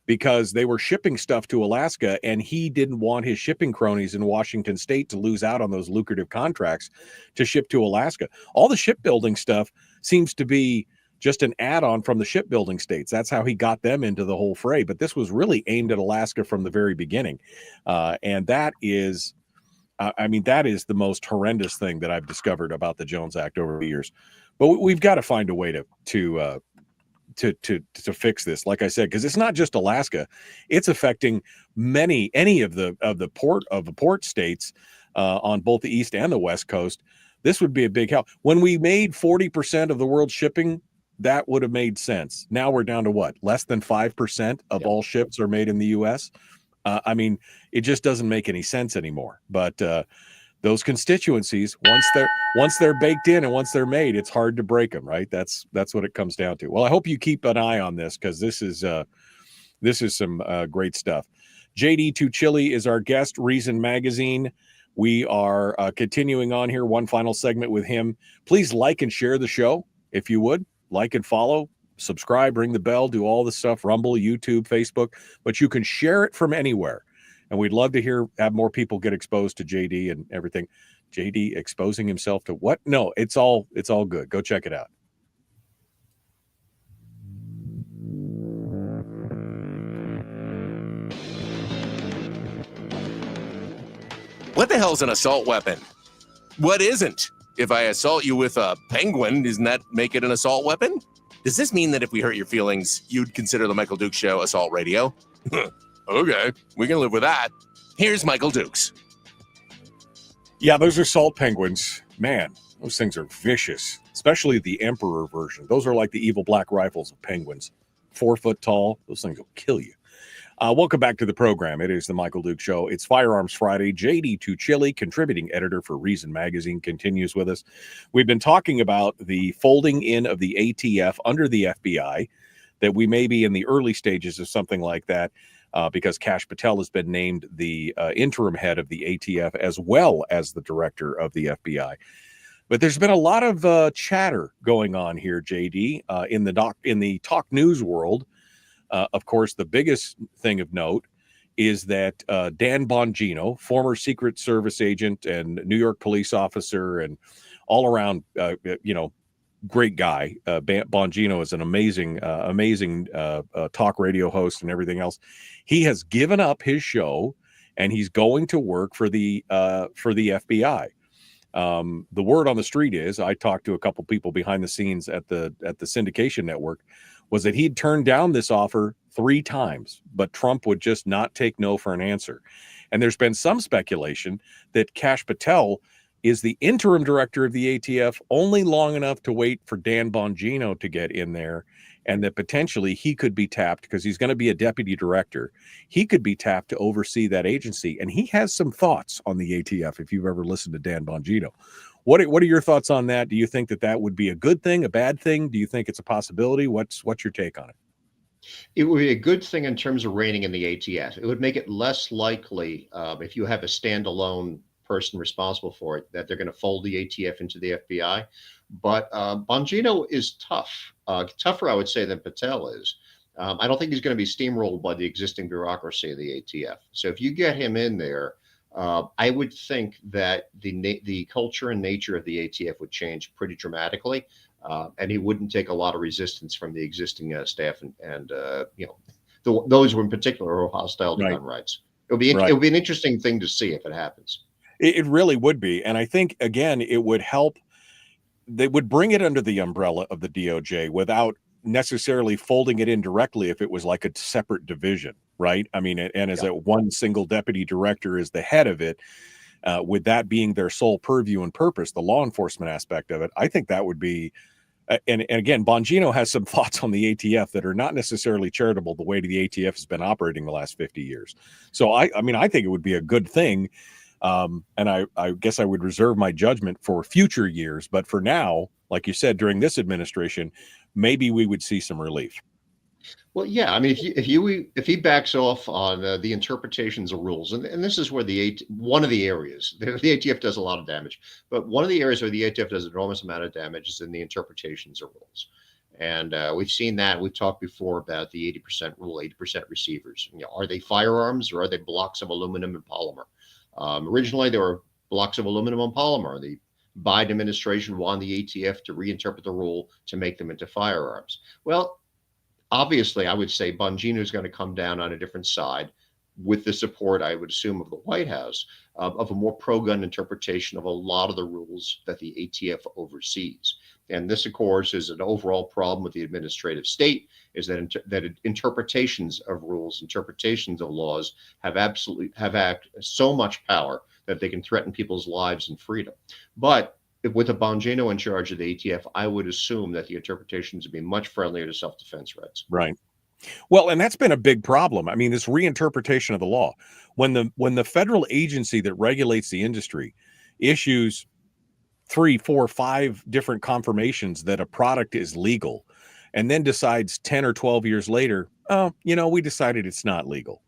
because they were shipping stuff to Alaska, and he didn't want his shipping cronies in Washington State to lose out on those lucrative contracts to ship to Alaska. All the shipbuilding stuff seems to be just an add-on from the shipbuilding states. That's how he got them into the whole fray. But this was really aimed at Alaska from the very beginning. And that is, that is the most horrendous thing that I've discovered about the Jones Act over the years. But we've got to find a way to fix this, like I said, because it's not just Alaska; it's affecting any of the port states on both the east and the west coast. This would be a big help. When we made 40% of the world's shipping, that would have made sense. Now we're down to what? Less than 5% of all ships are made in the U.S. It just doesn't make any sense anymore. But those constituencies, once they're baked in and once they're made, it's hard to break them, right? That's what it comes down to. Well, I hope you keep an eye on this, because this is some great stuff. JD Tuccille is our guest, Reason Magazine. We are continuing on here, one final segment with him. Please like and share the show, if you would. Like and follow, subscribe, ring the bell, do all the stuff, Rumble, YouTube, Facebook, but you can share it from anywhere. And we'd love to have more people get exposed to JD and everything. JD exposing himself to what? No, it's all good. Go check it out. What the hell's an assault weapon? What isn't? If I assault you with a penguin, doesn't that make it an assault weapon? Does this mean that if we hurt your feelings, you'd consider the Michael Dukes Show assault radio? Okay, we can live with that. Here's Michael Dukes. Yeah, those are salt penguins. Man, those things are vicious, especially the Emperor version. Those are like the evil black rifles of penguins. 4 foot tall. Those things will kill you. Welcome back to the program. It is the Michael Dukes Show. It's Firearms Friday. JD Tuccille, contributing editor for Reason Magazine, continues with us. We've been talking about the folding in of the ATF under the FBI, that we may be in the early stages of something like that, because Kash Patel has been named the interim head of the ATF as well as the director of the FBI. But there's been a lot of chatter going on here, JD, in the talk news world. Of course, the biggest thing of note is that Dan Bongino, former Secret Service agent and New York police officer and all around, great guy. Bongino is an amazing talk radio host and everything else. He has given up his show and he's going to work for the FBI. The word on the street is, I talked to a couple people behind the scenes at the syndication network, was that he'd turned down this offer 3 times, but Trump would just not take no for an answer. And there's been some speculation that Kash Patel is the interim director of the ATF only long enough to wait for Dan Bongino to get in there, and that potentially he could be tapped, because he's going to be a deputy director. He could be tapped to oversee that agency. And he has some thoughts on the ATF, if you've ever listened to Dan Bongino. What are your thoughts on that? Do you think that would be a good thing, a bad thing? Do you think it's a possibility? What's your take on it? It would be a good thing in terms of reigning in the ATF. It would make it less likely, if you have a standalone person responsible for it, that they're going to fold the ATF into the FBI. But Bongino is tough, tougher, I would say, than Patel is. I don't think he's going to be steamrolled by the existing bureaucracy of the ATF. So if you get him in there, I would think that the culture and nature of the ATF would change pretty dramatically, and he wouldn't take a lot of resistance from the existing staff and those who in particular are hostile to gun rights. It would be an interesting thing to see if it happens. It really would be, and I think again it would help. They would bring it under the umbrella of the DOJ without necessarily folding it in directly if it was like a separate division, right? I mean, and as a one single deputy director is the head of it, with that being their sole purview and purpose, the law enforcement aspect of it, I think that would be And again, Bongino has some thoughts on the ATF that are not necessarily charitable the way the ATF has been operating the last 50 years. So I think it would be a good thing. And I guess I would reserve my judgment for future years. But for now, like you said, during this administration, maybe we would see some relief. Well, yeah, I mean, if he backs off on the interpretations of rules, and this is where one of the areas the ATF does a lot of damage, but one of the areas where the ATF does an enormous amount of damage is in the interpretations of rules, and we've seen that. We've talked before about the 80% rule, 80% receivers. Are they firearms or are they blocks of aluminum and polymer? Originally, they were blocks of aluminum and polymer. The Biden administration wanted the ATF to reinterpret the rule to make them into firearms. Well, obviously, I would say Bongino is going to come down on a different side with the support, I would assume, of the White House, of a more pro-gun interpretation of a lot of the rules that the ATF oversees. And this, of course, is an overall problem with the administrative state, is that interpretations of rules, interpretations of laws have so much power that they can threaten people's lives and freedom. But with a Bongino in charge of the ATF, I would assume that the interpretations would be much friendlier to self-defense rights. Right. Well, and that's been a big problem. I mean, this reinterpretation of the law, when the federal agency that regulates the industry issues 3, 4, 5 different confirmations that a product is legal, and then decides 10 or 12 years later, oh, we decided it's not legal.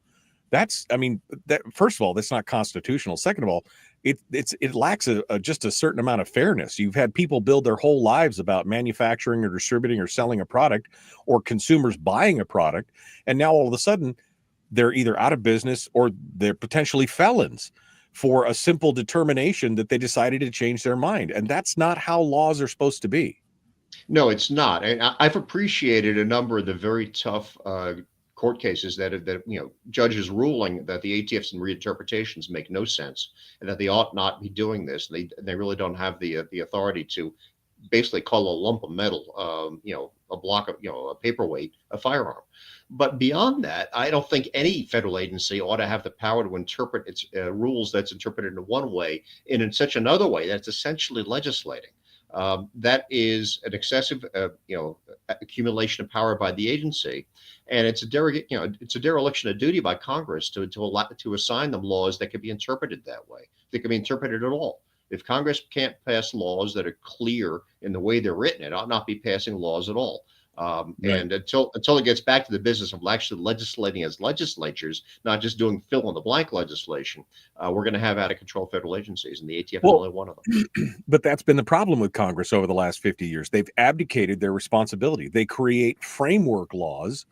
First of all, that's not constitutional. Second of all, it lacks just a certain amount of fairness. You've had people build their whole lives about manufacturing or distributing or selling a product, or consumers buying a product, and now all of a sudden they're either out of business or they're potentially felons for a simple determination that they decided to change their mind. And that's not how laws are supposed to be. No, it's not. And I've appreciated a number of the very tough court cases that judges ruling that the ATF's reinterpretations make no sense and that they ought not be doing this. They really don't have the authority to basically call a lump of metal, a block of, a paperweight, a firearm. But beyond that, I don't think any federal agency ought to have the power to interpret its rules that's interpreted in one way and in such another way that's essentially legislating. That is an excessive, accumulation of power by the agency, and it's a dereliction of duty by Congress to assign them laws that can be interpreted that way. They can be interpreted at all. If Congress can't pass laws that are clear in the way they're written, it ought not be passing laws at all. Right. And until it gets back to the business of actually legislating as legislatures, not just doing fill in the blank legislation, we're going to have out of control federal agencies, and the ATF is only one of them. But that's been the problem with Congress over the last 50 years. They've abdicated their responsibility. They create framework laws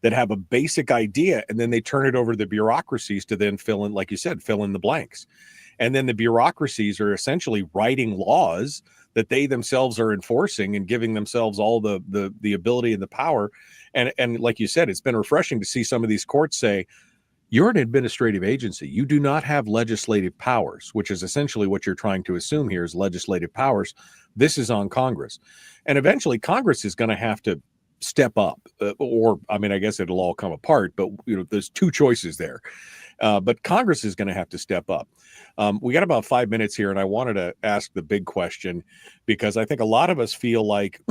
that have a basic idea, and then they turn it over to the bureaucracies to then fill in, like you said, fill in the blanks. And then the bureaucracies are essentially writing laws that they themselves are enforcing and giving themselves all the ability and the power. And like you said, it's been refreshing to see some of these courts say, you're an administrative agency. You do not have legislative powers, which is essentially what you're trying to assume here is legislative powers. This is on Congress. And eventually Congress is going to have to step up, I guess it'll all come apart, but there's two choices there. But Congress is going to have to step up. We got about 5 minutes here, and I wanted to ask the big question, because I think a lot of us feel like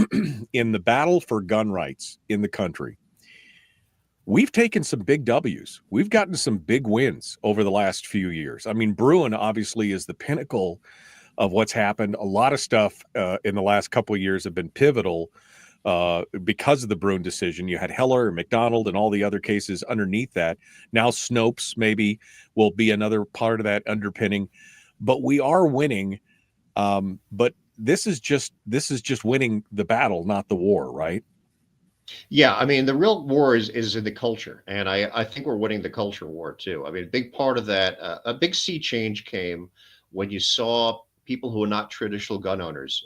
in the battle for gun rights in the country, we've taken some big W's. We've gotten some big wins over the last few years. I mean, Bruin obviously is the pinnacle of what's happened. A lot of stuff in the last couple of years have been pivotal because of the Bruin decision. You had Heller and McDonald and all the other cases underneath that. Now Snopes maybe will be another part of that underpinning, but we are winning. But this is just winning the battle, not the war, right? Yeah, I mean, the real war is in the culture, and I think we're winning the culture war too. I mean, a big part of that, a big sea change came when you saw people who are not traditional gun owners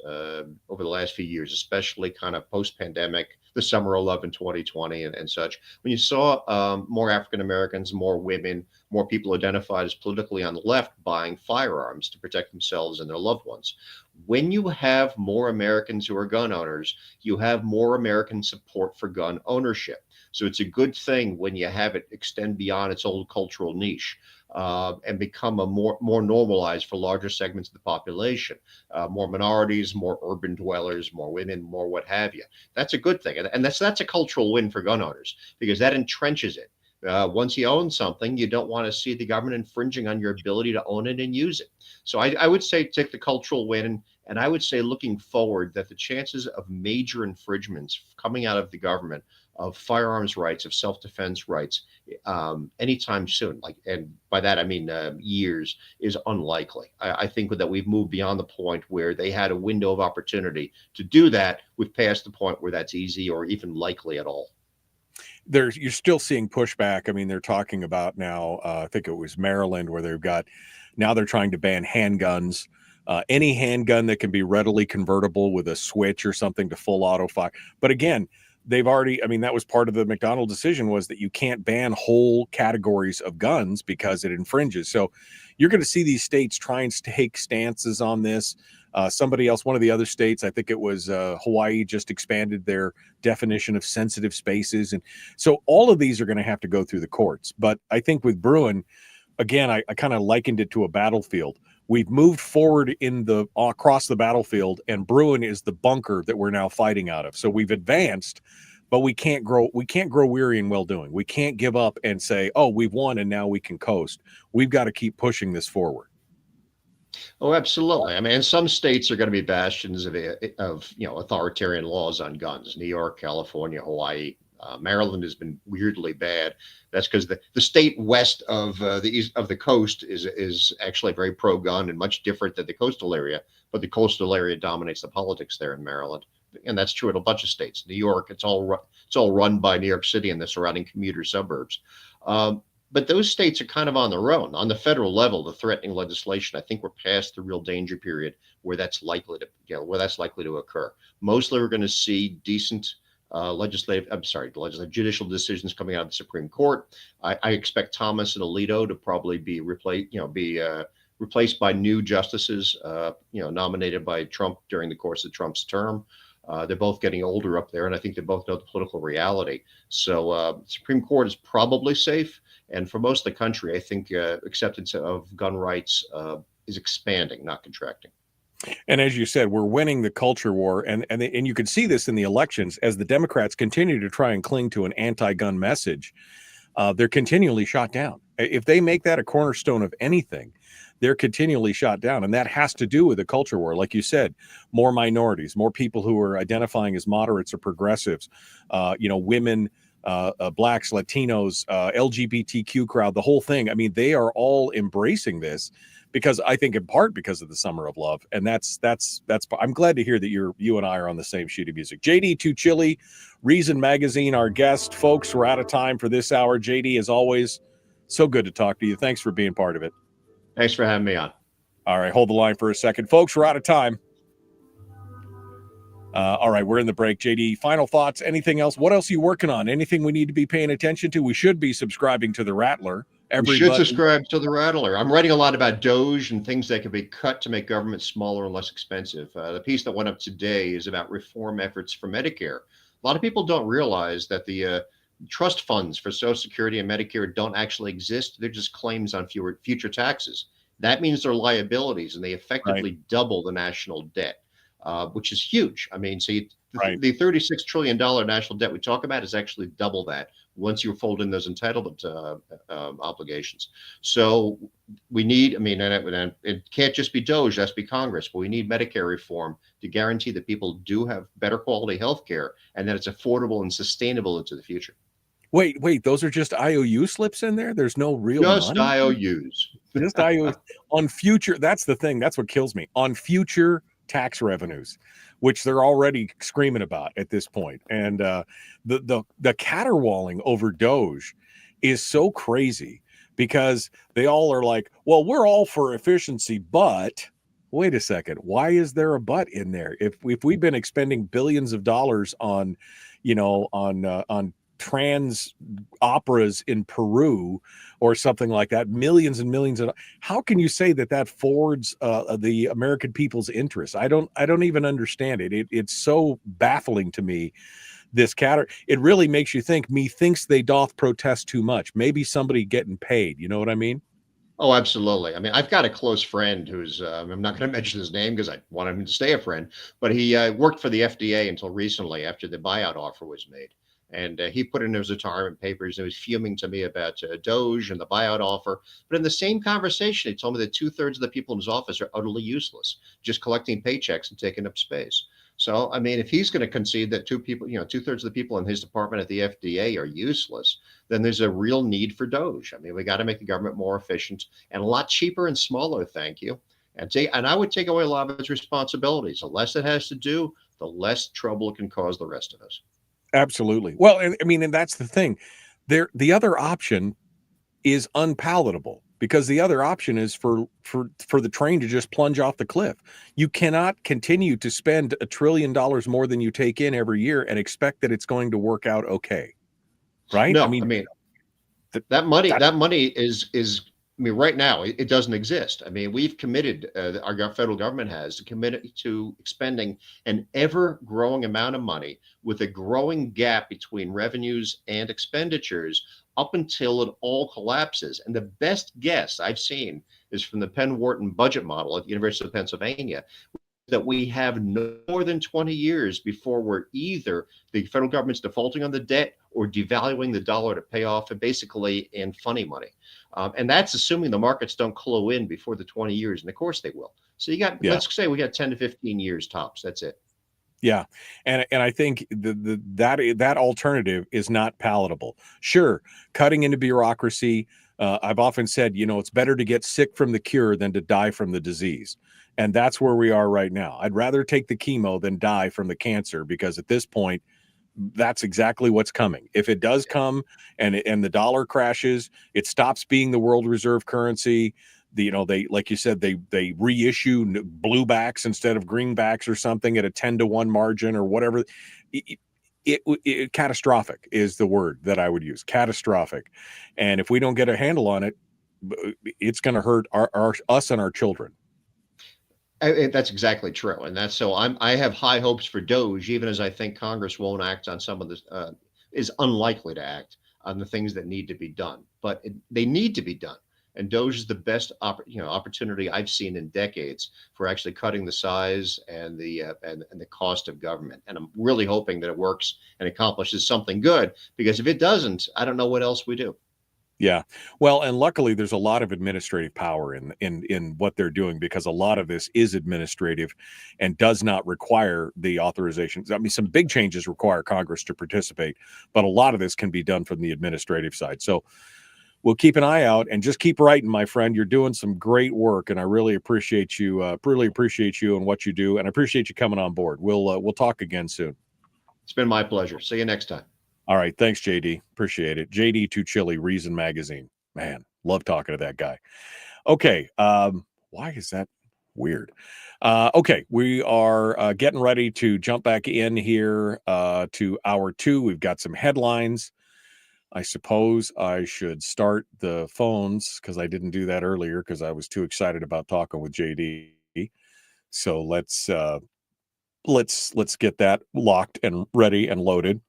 over the last few years, especially kind of post-pandemic, the summer of love in 2020 and such. When you saw more African Americans, more women, more people identified as politically on the left buying firearms to protect themselves and their loved ones. When you have more Americans who are gun owners, you have more American support for gun ownership. So it's a good thing when you have it extend beyond its old cultural niche. and become a more normalized for larger segments of the population, more minorities, more urban dwellers, more women, more what have you. That's a good thing, and that's a cultural win for gun owners because that entrenches it. Once you own something, you don't want to see the government infringing on your ability to own it and use it. So I would say take the cultural win, and I would say looking forward that the chances of major infringements coming out of the government of firearms rights, of self-defense rights, anytime soon, and by that I mean years, is unlikely. I think that we've moved beyond the point where they had a window of opportunity to do that. We've passed the point where that's easy or even likely at all. You're still seeing pushback. I mean, they're talking about now, I think it was Maryland, where they're trying to ban handguns. Any handgun that can be readily convertible with a switch or something to full auto fire. But again, that was part of the McDonnell decision, was that you can't ban whole categories of guns because it infringes. So you're going to see these states trying to take stances on this. One of the other states, I think it was Hawaii, just expanded their definition of sensitive spaces. And so all of these are going to have to go through the courts. But I think with Bruin, again, I kind of likened it to a battlefield. We've moved forward across the battlefield, and Bruin is the bunker that we're now fighting out of. So we've advanced, but we can't grow weary in well-doing. We can't give up and say, oh, we've won and now we can coast. We've got to keep pushing this forward. Oh, absolutely. I mean, some states are going to be bastions of authoritarian laws on guns. New York, California, Hawaii. Maryland has been weirdly bad. That's because the state west of the coast is actually very pro-gun and much different than the coastal area. But the coastal area dominates the politics there in Maryland, and that's true in a bunch of states. New York, it's all run by New York City and the surrounding commuter suburbs. But those states are kind of on their own. On the federal level, the threatening legislation, I think we're past the real danger period where that's likely to occur. Mostly, we're going to see decent judicial decisions coming out of the Supreme Court. I expect Thomas and Alito to probably be replaced by new justices, nominated by Trump during the course of Trump's term. They're both getting older up there, and I think they both know the political reality. So Supreme Court is probably safe. And for most of the country, I think acceptance of gun rights is expanding, not contracting. And as you said, we're winning the culture war, and you can see this in the elections as the Democrats continue to try and cling to an anti-gun message. They're continually shot down. If they make that a cornerstone of anything, they're continually shot down, and that has to do with the culture war. Like you said, more minorities, more people who are identifying as moderates or progressives, women, blacks, Latinos, LGBTQ crowd, the whole thing. I mean, they are all embracing this because I think in part because of the Summer of Love. And that's I'm glad to hear that you and I are on the same sheet of music. JD Tuccille, Reason Magazine, our guest. Folks, we're out of time for this hour. JD, as always, so good to talk to you. Thanks for being part of it. Thanks for having me on. All right, hold the line for a second. Folks, we're out of time. All right, we're in the break. JD, final thoughts, anything else? What else are you working on? Anything we need to be paying attention to? We should be subscribing to the Rattler. You should subscribe to the Rattler. I'm writing a lot about Doge and things that can be cut to make government smaller and less expensive. The piece that went up today is about reform efforts for Medicare. A lot of people don't realize that the trust funds for Social Security and Medicare don't actually exist. They're just claims on future taxes. That means they're liabilities, and they effectively double the national debt. Which is huge. I mean, the $36 trillion national debt we talk about is actually double that once you fold in those entitlement obligations. So we need, and it can't just be Doge, it has to be Congress, but we need Medicare reform to guarantee that people do have better quality health care and that it's affordable and sustainable into the future. Wait, those are just IOU slips in there? There's no real just money? IOUs. Just IOUs. On future, that's the thing. That's what kills me. On future tax revenues, which they're already screaming about at this point. And the caterwauling over Doge is so crazy because they all are like, well, we're all for efficiency, but wait a second, why is there a but in there? If we've been expending billions of dollars on trans operas in Peru or something like that, millions and millions of, how can you say that forwards the American people's interests? I don't even understand it. It's so baffling to me. It really makes you think, methinks they doth protest too much. Maybe somebody getting paid. You know what I mean? Oh, absolutely. I mean, I've got a close friend who's, I'm not going to mention his name because I want him to stay a friend, but he worked for the FDA until recently after the buyout offer was made. And he put in his retirement papers and was fuming to me about Doge and the buyout offer. But in the same conversation, he told me that 2/3 of the people in his office are utterly useless, just collecting paychecks and taking up space. So, I mean, if he's going to concede that 2/3 of the people in his department at the FDA are useless, then there's a real need for Doge. I mean, we got to make the government more efficient and a lot cheaper and smaller. Thank you. And I would take away a lot of its responsibilities. The less it has to do, the less trouble it can cause the rest of us. Absolutely. Well, and I mean, and that's the thing. The other option is unpalatable because the other option is for the train to just plunge off the cliff. You cannot continue to spend $1 trillion more than you take in every year and expect that it's going to work out okay. Right? No, I mean, that money is. I mean, right now it doesn't exist. I mean, we've committed, our federal government has committed to expending an ever-growing amount of money with a growing gap between revenues and expenditures up until it all collapses. And the best guess I've seen is from the Penn Wharton budget model at the University of Pennsylvania, that we have no more than 20 years before we're either the federal government's defaulting on the debt or devaluing the dollar to pay off and basically in funny money. And that's assuming the markets don't clue in before the 20 years. And of course they will. So let's say we got 10 to 15 years tops. That's it. Yeah. And I think that alternative is not palatable. Sure. Cutting into bureaucracy. I've often said, it's better to get sick from the cure than to die from the disease. And that's where we are right now. I'd rather take the chemo than die from the cancer, because at this point, that's exactly what's coming. If it does come and the dollar crashes, it stops being the world reserve currency. They, like you said, they reissue bluebacks instead of greenbacks or something at a 10-to-1 margin or whatever. It catastrophic is the word that I would use. Catastrophic. And if we don't get a handle on it, it's going to hurt us and our children. That's exactly true, and I have high hopes for Doge, even as I think Congress won't act on some of this, is unlikely to act on the things that need to be done, but they need to be done. And Doge is the best opportunity I've seen in decades for actually cutting the size and the cost of government. And I'm really hoping that it works and accomplishes something good, because if it doesn't, I don't know what else we do. Yeah. Well, and luckily there's a lot of administrative power in what they're doing, because a lot of this is administrative and does not require the authorizations. I mean, some big changes require Congress to participate, but a lot of this can be done from the administrative side. So we'll keep an eye out and just keep writing, my friend. You're doing some great work, and I really appreciate you and what you do. And I appreciate you coming on board. We'll talk again soon. It's been my pleasure. See you next time. All right. Thanks, JD. Appreciate it. JD Tuccille, Reason Magazine. Man, love talking to that guy. Okay. Why is that weird? Okay. We are getting ready to jump back in here to hour 2. We've got some headlines. I suppose I should start the phones, because I didn't do that earlier because I was too excited about talking with JD. So let's get that locked and ready and loaded.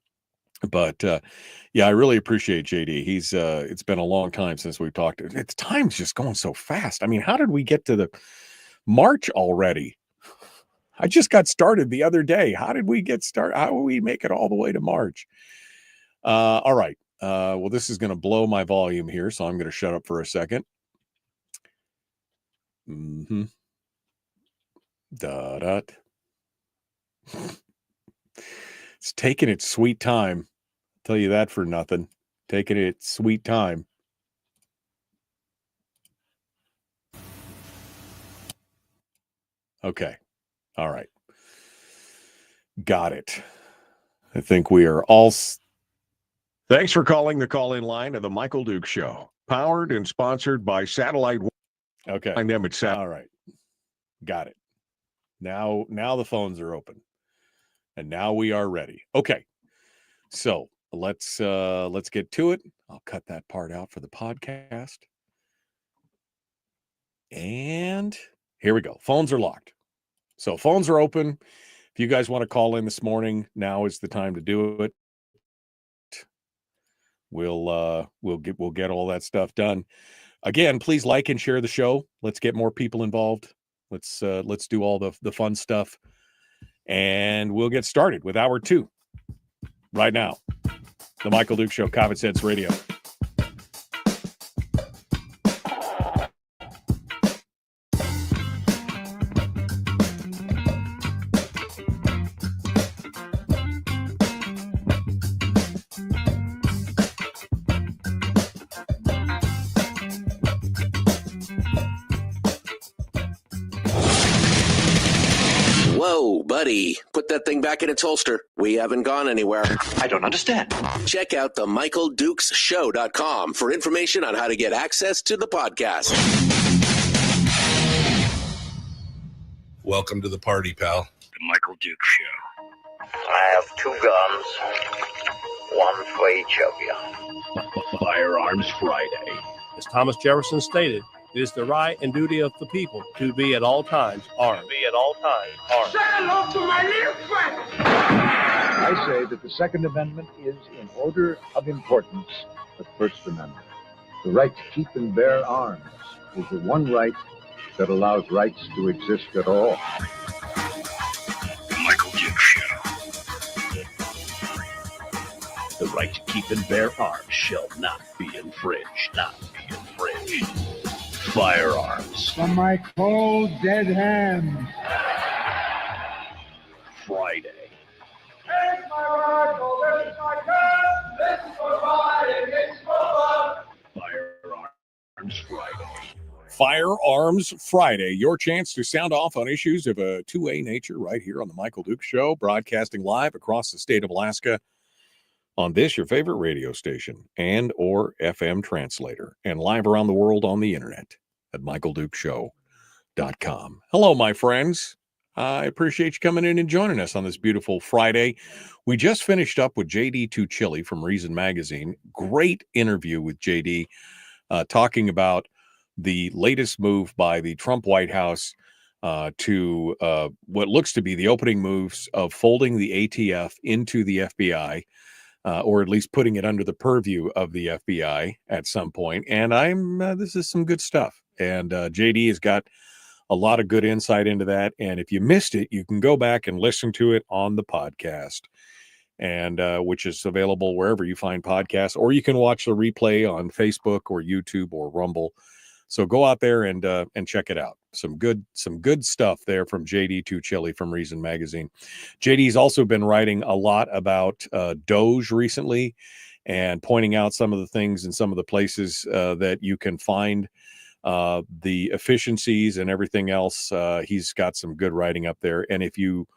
But yeah, I really appreciate JD. He's it's been a long time since we've talked. Time's just going so fast. I mean, how did we get to the March already? I just got started the other day. How did we get started? How will we make it all the way to March? All right. Well, this is going to blow my volume here, so I'm going to shut up for a second. Dot. It's taking its sweet time. Tell you that for nothing. Taking its sweet time. Okay. All right. Got it. I think we are all. Thanks for calling the call-in line of the Michael Duke Show. Powered and sponsored by Satellite. Okay. All right. Got it. Now the phones are open. And now we are ready. Okay. So let's get to it. I'll cut that part out for the podcast. And here we go. Phones are locked. So phones are open. If you guys want to call in this morning, now is the time to do it. We'll get all that stuff done. Again, please like and share the show. Let's get more people involved. Let's do all the fun stuff. And we'll get started with hour 2 right now. The Michael Duke Show, Common Sense Radio. Whoa, buddy. Put that thing back in its holster. We haven't gone anywhere. I don't understand. Check out the MichaelDukesShow.com for information on how to get access to the podcast. Welcome to the party, pal. The Michael Duke Show. I have 2 guns, one for each of you. Firearms Friday. As Thomas Jefferson stated, it is the right and duty of the people to be at all times armed. Say hello to my little friend. I say that the Second Amendment is, in order of importance, the First Amendment. The right to keep and bear arms is the one right that allows rights to exist at all. The Michael Duke Show. The right to keep and bear arms shall not be infringed. Firearms. From my cold, dead hands. Friday. Take my rifle, this is my gun. This is for fighting, it's for fun. Firearms Friday. Firearms Friday, your chance to sound off on issues of a 2A nature right here on the Michael Duke Show, broadcasting live across the state of Alaska on this, your favorite radio station and or FM translator, and live around the world on the internet at michaeldukeshow.com. Hello, my friends. I appreciate you coming in and joining us on this beautiful Friday. We just finished up with JD Tuccille from Reason Magazine. Great interview with JD, talking about the latest move by the Trump White House to what looks to be the opening moves of folding the ATF into the FBI, or at least putting it under the purview of the FBI at some point. And this is some good stuff. And JD has got a lot of good insight into that. And if you missed it, you can go back and listen to it on the podcast, and which is available wherever you find podcasts, or you can watch the replay on Facebook or YouTube or Rumble. So go out there and check it out. Some good stuff there from JD Tuccille from Reason Magazine. JD's also been writing a lot about Doge recently, and pointing out some of the things and some of the places that you can find the efficiencies and everything else. He's got some good writing up there. And if you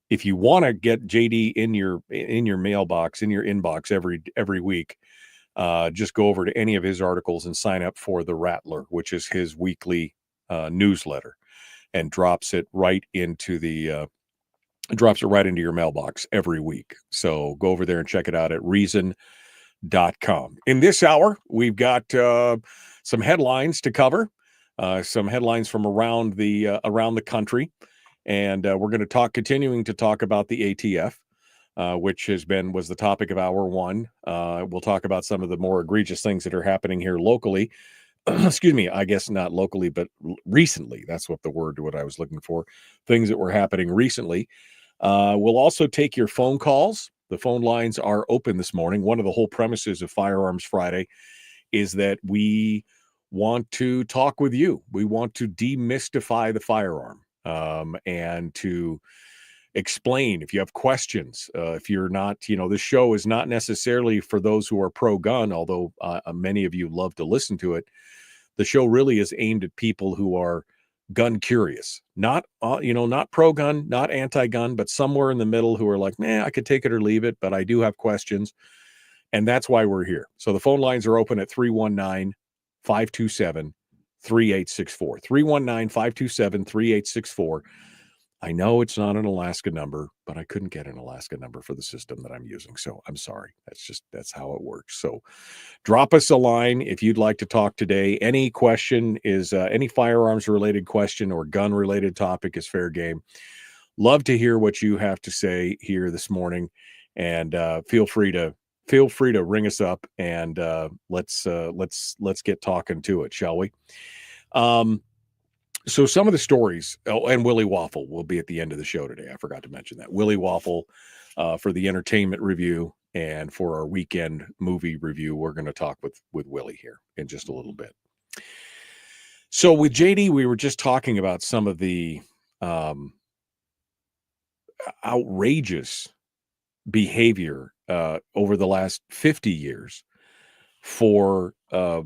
want to get JD in your mailbox, in your inbox every week, just go over to any of his articles and sign up for the Rattler, which is his weekly newsletter, and drops it right into your mailbox every week. So go over there and check it out at reason.com. In this hour, we've got some headlines to cover, some headlines from around the country, and we're going to continuing to talk about the ATF. Which was the topic of hour 1. We'll talk about some of the more egregious things that are happening here locally. Excuse me, I guess not locally, but recently. That's what I was looking for. Things that were happening recently. We'll also take your phone calls. The phone lines are open this morning. One of the whole premises of Firearms Friday is that we want to talk with you. We want to demystify the firearm, and to explain if you have questions. If you're not, this show is not necessarily for those who are pro-gun, although many of you love to listen to it. The show really is aimed at people who are gun curious, not pro-gun, not anti-gun, but somewhere in the middle, who are like, I could take it or leave it, but I do have questions. And that's why we're here. So the phone lines are open at 319-527-3864. 319-527-3864. I know it's not an Alaska number, but I couldn't get an Alaska number for the system that I'm using. So I'm sorry. That's how it works. So drop us a line if you'd like to talk today. Any question is any firearms related question or gun related topic is fair game. Love to hear what you have to say here this morning, and feel free to feel free to ring us up and let's get talking to it, shall we? So some of the stories, and Willie Waffle will be at the end of the show today. I forgot to mention that. Willie Waffle for the entertainment review, and for our weekend movie review, we're going to talk with Willie here in just a little bit. So with JD, we were just talking about some of the outrageous behavior over the last 50 years for the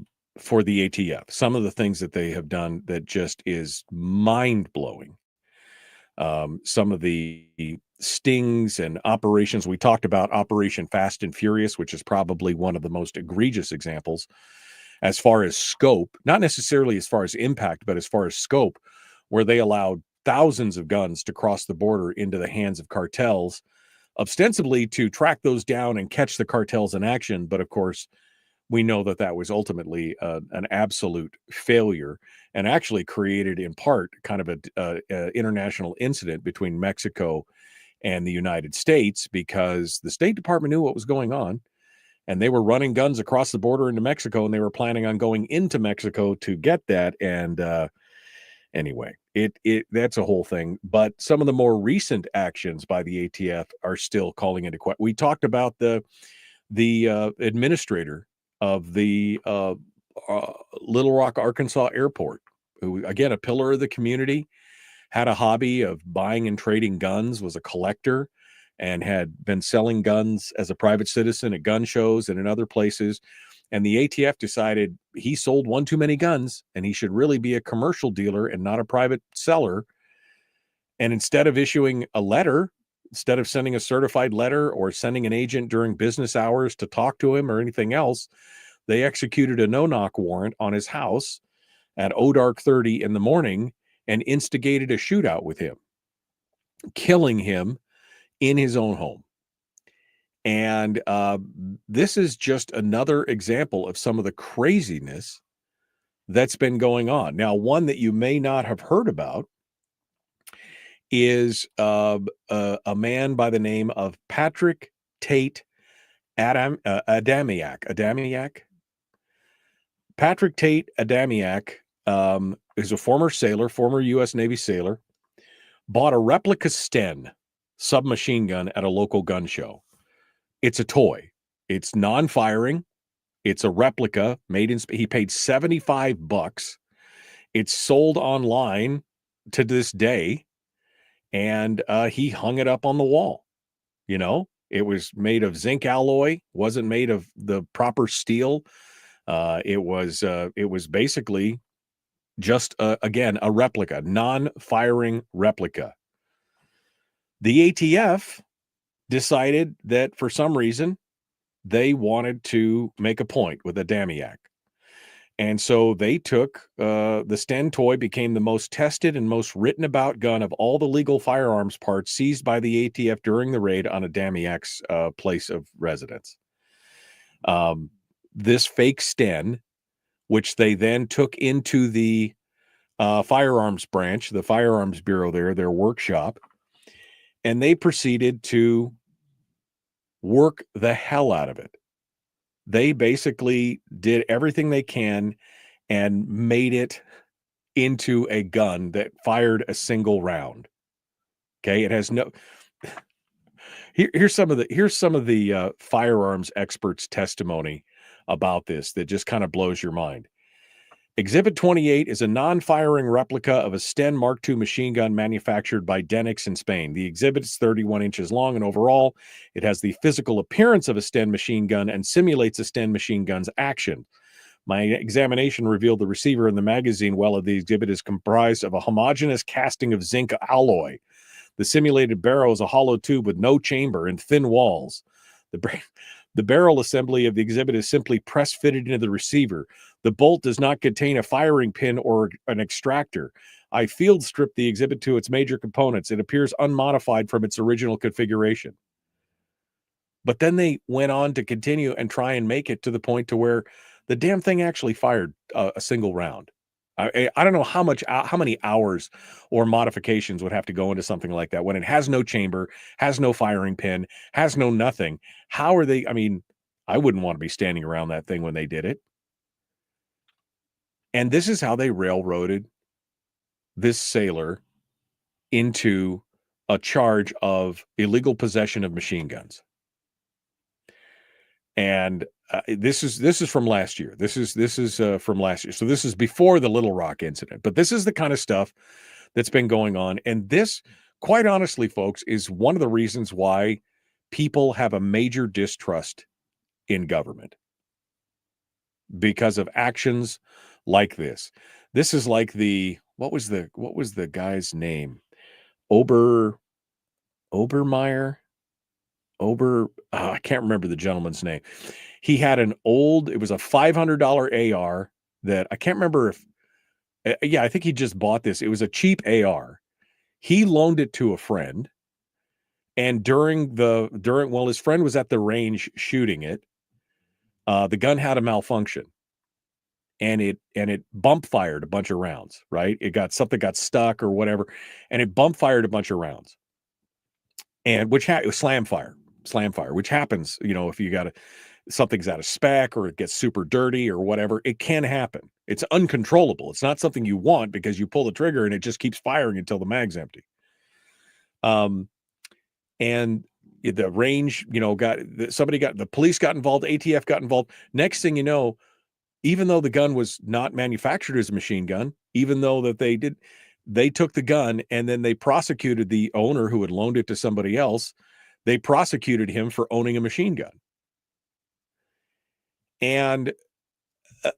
ATF. Some of the things that they have done that just is mind-blowing. Some of the stings and operations. We talked about Operation Fast and Furious, which is probably one of the most egregious examples as far as scope, not necessarily as far as impact, but as far as scope, where they allowed thousands of guns to cross the border into the hands of cartels, ostensibly to track those down and catch the cartels in action. But of course, we know that that was ultimately an absolute failure, and actually created in part kind of a international incident between Mexico and the United States, because the State Department knew what was going on, and they were running guns across the border into Mexico, and they were planning on going into Mexico to get that. And anyway, that's a whole thing. But some of the more recent actions by the ATF are still calling into question. We talked about the administrator of the Little Rock, Arkansas airport, who, again, a pillar of the community, had a hobby of buying and trading guns, was a collector, and had been selling guns as a private citizen at gun shows and in other places. And the ATF decided he sold one too many guns and he should really be a commercial dealer and not a private seller. And instead of issuing a letter, instead of sending a certified letter or sending an agent during business hours to talk to him or anything else, they executed a no-knock warrant on his house at 0:30 in the morning and instigated a shootout with him, killing him in his own home. And this is just another example of some of the craziness that's been going on. Now, one that you may not have heard about is a man by the name of Patrick Tate Adamiak. Patrick Tate Adamiak is a former sailor, former U.S. Navy sailor, bought a replica Sten submachine gun at a local gun show. It's a toy. It's non-firing. It's a replica made in. He paid $75. It's sold online to this day, and he hung it up on the wall. You know, it was made of zinc alloy. Wasn't made of the proper steel. It was basically just again a replica, non-firing replica. The ATF decided that for some reason they wanted to make a point with Adamiak. And so they took the Sten toy, became the most tested and most written about gun of all the legal firearms parts seized by the ATF during the raid on Adamiak's place of residence. This fake Sten, which they then took into the firearms branch, the firearms bureau there, their workshop, and they proceeded to work the hell out of it. They basically did everything they can and made it into a gun that fired a single round. Okay, it has no. Here's some of the firearms experts' testimony about this that just kind of blows your mind. Exhibit 28 is a non-firing replica of a Sten Mark II machine gun manufactured by Denix in Spain. The exhibit is 31 inches long, and overall, it has the physical appearance of a Sten machine gun and simulates a Sten machine gun's action. My examination revealed the receiver in the magazine well of the exhibit is comprised of a homogeneous casting of zinc alloy. The simulated barrel is a hollow tube with no chamber and thin walls. The barrel assembly of the exhibit is simply press-fitted into the receiver. The bolt does not contain a firing pin or an extractor. I field stripped the exhibit to its major components. It appears unmodified from its original configuration. But then they went on to continue and try and make it to the point to where the damn thing actually fired a single round. I don't know how many hours or modifications would have to go into something like that when it has no chamber, has no firing pin, has no nothing. How are they? I mean, I wouldn't want to be standing around that thing when they did it. And this is how they railroaded this sailor into a charge of illegal possession of machine guns. And this is from last year. This is from last year. So this is before the Little Rock incident. But this is the kind of stuff that's been going on. And this, quite honestly, folks, is one of the reasons why people have a major distrust in government, because of actions like this. This is like what was the guy's name? Obermeyer. I can't remember the gentleman's name. He had it was a $500 AR that I can't remember if, I think he just bought this. It was a cheap AR. He loaned it to a friend. And while his friend was at the range shooting it, the gun had a malfunction. And it bump fired a bunch of rounds, right? Something got stuck or whatever, and it bump fired a bunch of rounds. And which it was slam fire, which happens, if something's out of spec or it gets super dirty or whatever, it can happen. It's uncontrollable. It's not something you want because you pull the trigger and it just keeps firing until the mag's empty. And the range, the police got involved, ATF got involved. Next thing you know, even though the gun was not manufactured as a machine gun, even though that they took the gun and then they prosecuted the owner who had loaned it to somebody else. They prosecuted him for owning a machine gun. And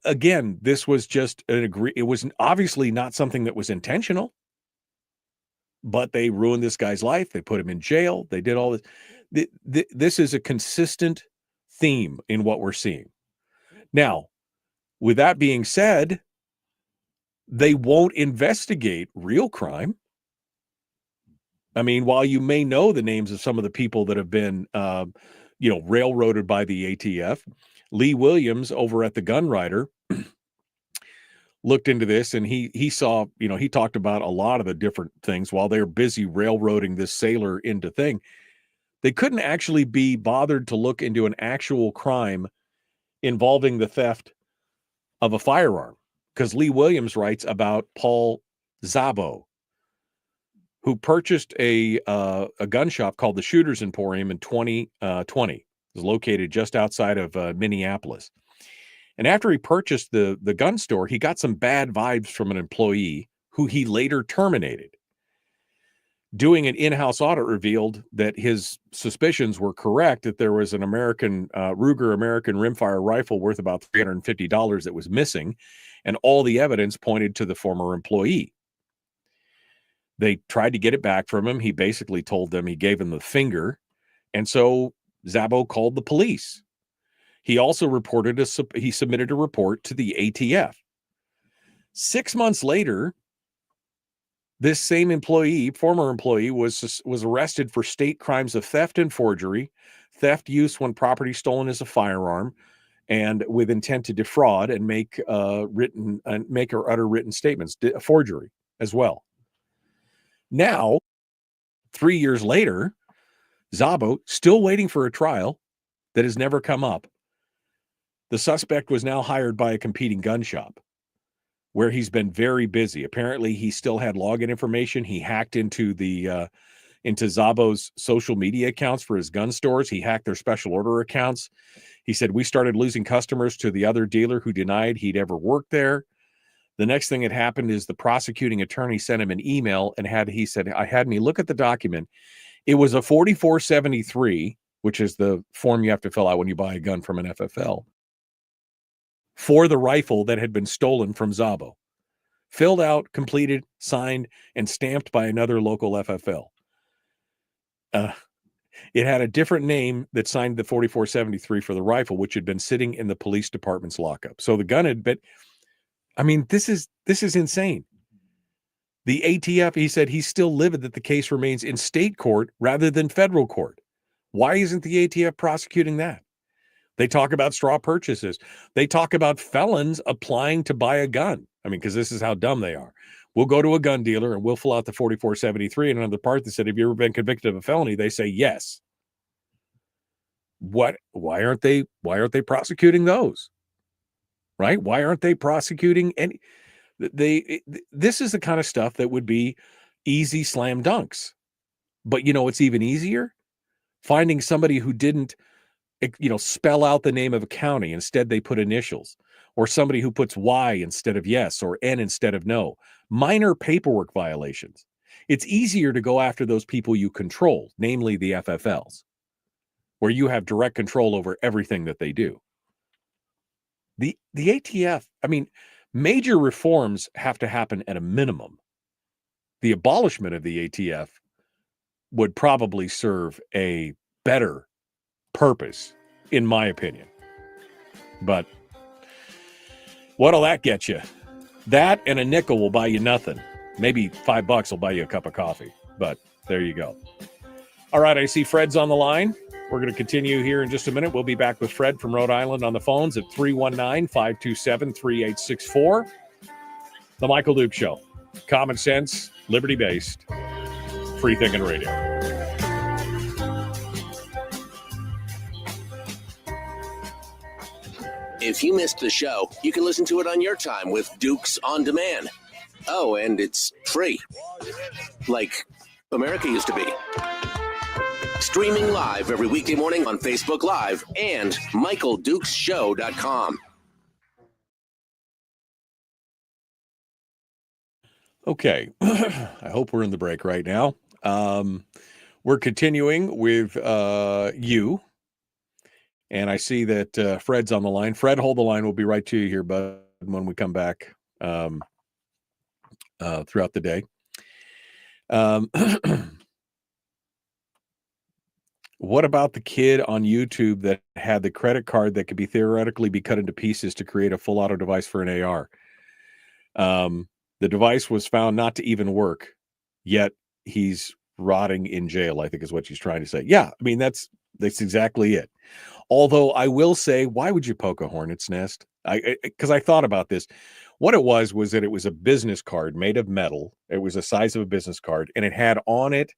again, this was just it was obviously not something that was intentional, but they ruined this guy's life. They put him in jail. They did all this. This is a consistent theme in what we're seeing. Now, with that being said, they won't investigate real crime. I mean, while you may know the names of some of the people that have been, railroaded by the ATF, Lee Williams over at the Gun Rider looked into this, and he saw, he talked about a lot of the different things while they're busy railroading this sailor into thing. They couldn't actually be bothered to look into an actual crime involving the theft of a firearm, because Lee Williams writes about Paul Szabo, who purchased a gun shop called the Shooter's Emporium in 2020. It was located just outside of Minneapolis. And after he purchased the gun store, he got some bad vibes from an employee who he later terminated. Doing an in-house audit revealed that his suspicions were correct, that there was an Ruger American rimfire rifle worth about $350 that was missing, and all the evidence pointed to the former employee. They tried to get it back from him. He basically told them, he gave them the finger, and so Szabo called the police. He also he submitted a report to the ATF. 6 months later, this same former employee, was arrested for state crimes of theft and forgery, theft use when property stolen is a firearm, and with intent to defraud and make or utter written statements, forgery as well. Now, 3 years later, Szabo still waiting for a trial that has never come up. The suspect was now hired by a competing gun shop, where he's been very busy. Apparently, he still had login information. He hacked into Szabo's social media accounts for his gun stores. He hacked their special order accounts. He said, we started losing customers to the other dealer who denied he'd ever worked there. The next thing that happened is the prosecuting attorney sent him an email and he said, I had me look at the document. It was a 4473, which is the form you have to fill out when you buy a gun from an FFL, for the rifle that had been stolen from Szabo. Filled out, completed, signed, and stamped by another local FFL. It had a different name that signed the 4473 for the rifle, which had been sitting in the police department's lockup. So the gun had been, this is insane. The ATF, he said he's still livid that the case remains in state court rather than federal court. Why isn't the ATF prosecuting that? They talk about straw purchases. They talk about felons applying to buy a gun. Because this is how dumb they are. We'll go to a gun dealer and we'll fill out the 4473, and another part that said, have you ever been convicted of a felony? They say yes. why aren't they prosecuting those? Right? Why aren't they prosecuting any? This is the kind of stuff that would be easy slam dunks. But it's even easier finding somebody who didn't spell out the name of a county. Instead, they put initials, or somebody who puts Y instead of yes or N instead of no. Minor paperwork violations. It's easier to go after those people you control, namely the FFLs, where you have direct control over everything that they do. The ATF, major reforms have to happen at a minimum. The abolishment of the ATF would probably serve a better purpose, in my opinion. But what'll that get you? That and a nickel will buy you nothing. Maybe $5 will buy you a cup of coffee. But there you go. All right, I see Fred's on the line. We're going to continue here in just a minute. We'll be back with Fred from Rhode Island on the phones at 319-527-3864. The Michael Duke Show. Common sense, liberty-based, free-thinking radio. If you missed the show, you can listen to it on your time with Dukes on Demand. Oh, and it's free. Like America used to be. Streaming live every weekday morning on Facebook Live and MichaelDukesShow.com. Okay. I hope we're in the break right now. We're continuing with you. And I see that Fred's on the line. Fred, hold the line. We'll be right to you here, bud, when we come back throughout the day. What about the kid on YouTube that had the credit card that could theoretically be cut into pieces to create a full auto device for an AR? The device was found not to even work, yet he's rotting in jail, I think is what she's trying to say. Yeah, that's exactly it. Although I will say, why would you poke a hornet's nest? Because I thought about this. What it was that it was a business card made of metal. It was the size of a business card, and it had on it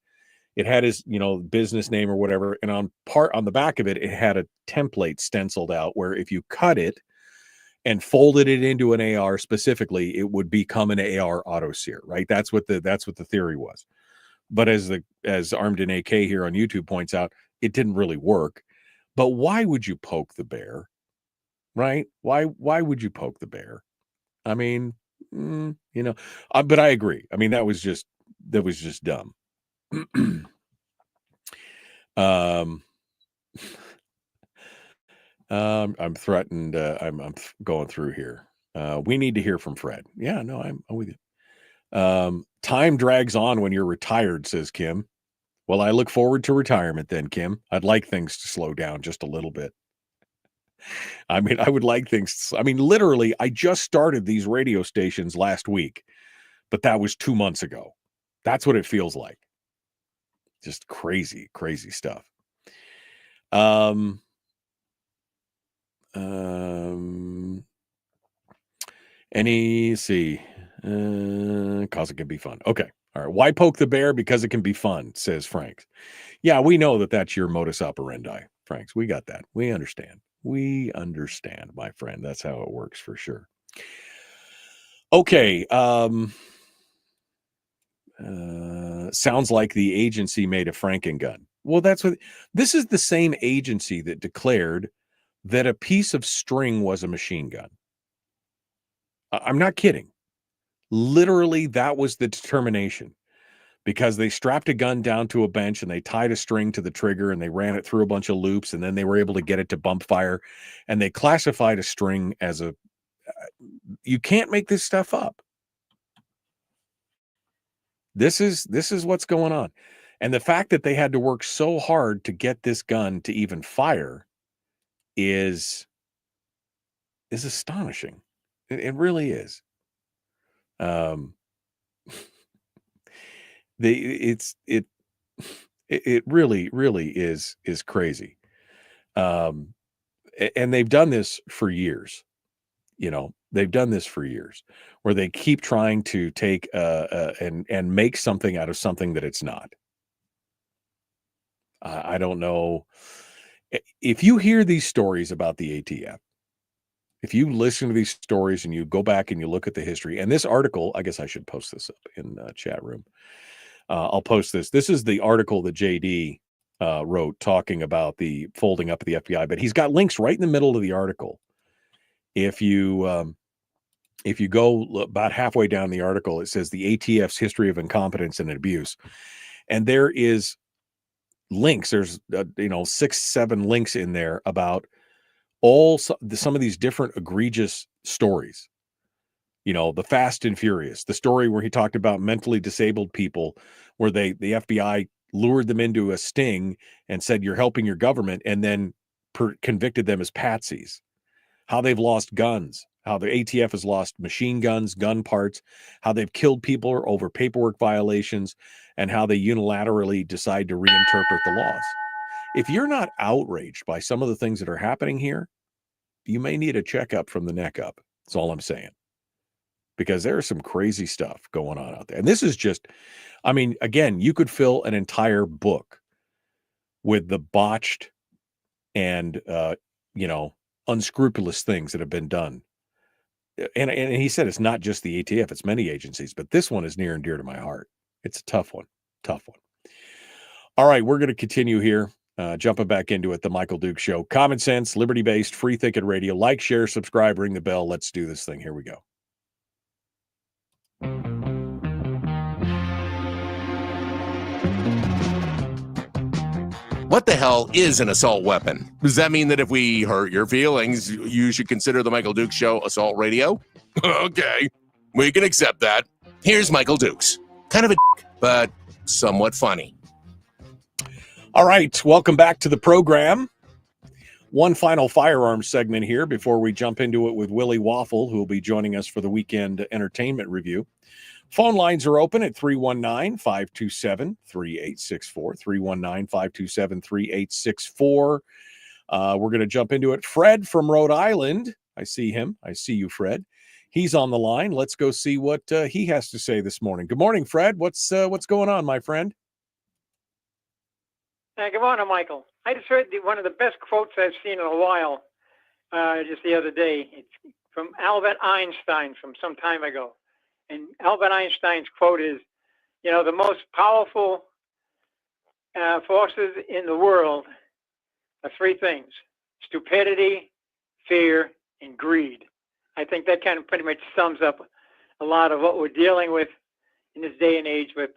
his, business name or whatever. And on the back of it, it had a template stenciled out where if you cut it and folded it into an AR specifically, it would become an AR auto sear, right? That's what the theory was. But as Armed in AK here on YouTube points out, it didn't really work. But why would you poke the bear, right? Why would you poke the bear? But I agree. That was just dumb. I'm threatened. I'm going through here. We need to hear from Fred. Yeah, no, I'm with you. Time drags on when you're retired, says Kim. Well, I look forward to retirement then, Kim. I'd like things to slow down just a little bit. I would like things. Literally, I just started these radio stations last week, but that was 2 months ago. That's what it feels like. Just crazy, crazy stuff. Cause it can be fun. Okay. All right. Why poke the bear? Because it can be fun, says Franks. Yeah, we know that's your modus operandi, Franks. We got that. We understand. We understand, my friend. That's how it works for sure. Okay. Sounds like the agency made a Franken gun. Well, this is the same agency that declared that a piece of string was a machine gun. I'm not kidding. Literally, that was the determination, because they strapped a gun down to a bench and they tied a string to the trigger and they ran it through a bunch of loops, and then they were able to get it to bump fire, and they classified a string as you can't make this stuff up. This is what's going on. And the fact that they had to work so hard to get this gun to even fire is astonishing. It really is. It really is crazy. And they've done this for years. They've done this for years, where they keep trying to take and make something out of something that it's not. I don't know. If you hear these stories about the ATF, if you listen to these stories and you go back and you look at the history, and this article, I guess I should post this up in the chat room. I'll post this. This is the article that JD wrote talking about the folding up of the FBI, but he's got links right in the middle of the article. If you go about halfway down the article, it says the ATF's history of incompetence and abuse, and there is links. There's 6-7 links in there about some of these different egregious stories. The Fast and Furious, the story where he talked about mentally disabled people, where the FBI lured them into a sting and said, you're helping your government, and then convicted them as patsies. How they've lost guns, how the ATF has lost machine guns, gun parts, how they've killed people over paperwork violations, and how they unilaterally decide to reinterpret the laws. If you're not outraged by some of the things that are happening here, you may need a checkup from the neck up. That's all I'm saying. Because there's some crazy stuff going on out there. And this is just, again, you could fill an entire book with the botched and, unscrupulous things that have been done. And he said it's not just the ATF, it's many agencies, but this one is near and dear to my heart. It's a tough one. All right, we're going to continue here. Jumping back into it, the Michael Dukes Show. Common sense, liberty-based, free thinking radio. Like, share, subscribe, ring the bell. Let's do this thing. Here we go. What the hell is an assault weapon? Does that mean that if we hurt your feelings, you should consider the Michael Dukes Show assault radio? Okay, we can accept that. Here's Michael Dukes. Kind of a dick, but somewhat funny. All right, welcome back to the program. One final firearms segment here before we jump into it with Willie Waffle, who will be joining us for the weekend entertainment review. Phone lines are open at 319-527-3864, 319-527-3864. We're going to jump into it. Fred from Rhode Island. I see him. I see you, Fred. He's on the line. Let's go see what he has to say this morning. Good morning, Fred. What's going on, my friend? Good morning, Michael. I just heard one of the best quotes I've seen in a while just the other day. It's from Albert Einstein from some time ago. And Albert Einstein's quote is, the most powerful forces in the world are three things: stupidity, fear, and greed. I think that kind of pretty much sums up a lot of what we're dealing with in this day and age with,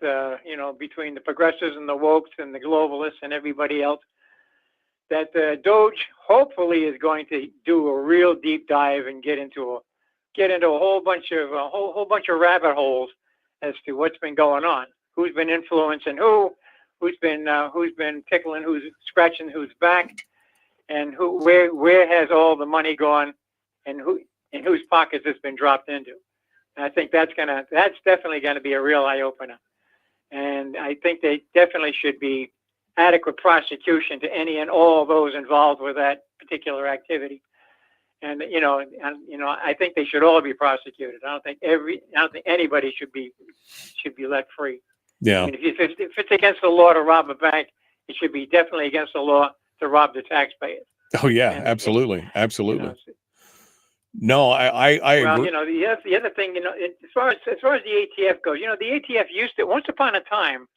between the progressives and the wokes and the globalists and everybody else. That Doge hopefully is going to do a real deep dive and get into a whole bunch of rabbit holes as to what's been going on, who's been influencing who's been tickling, who's scratching who's back, and where has all the money gone, and whose pockets it's been dropped into. And I think that's definitely gonna be a real eye opener. And I think they definitely should be adequate prosecution to any and all those involved with that particular activity. And I think they should all be prosecuted. I don't think anybody should be let free. Yeah. I mean, if it's against the law to rob a bank, it should be definitely against the law to rob the taxpayers. Oh yeah, and absolutely. No, I agree. Well, the other thing, as far as the ATF goes, the ATF used to, once upon a time,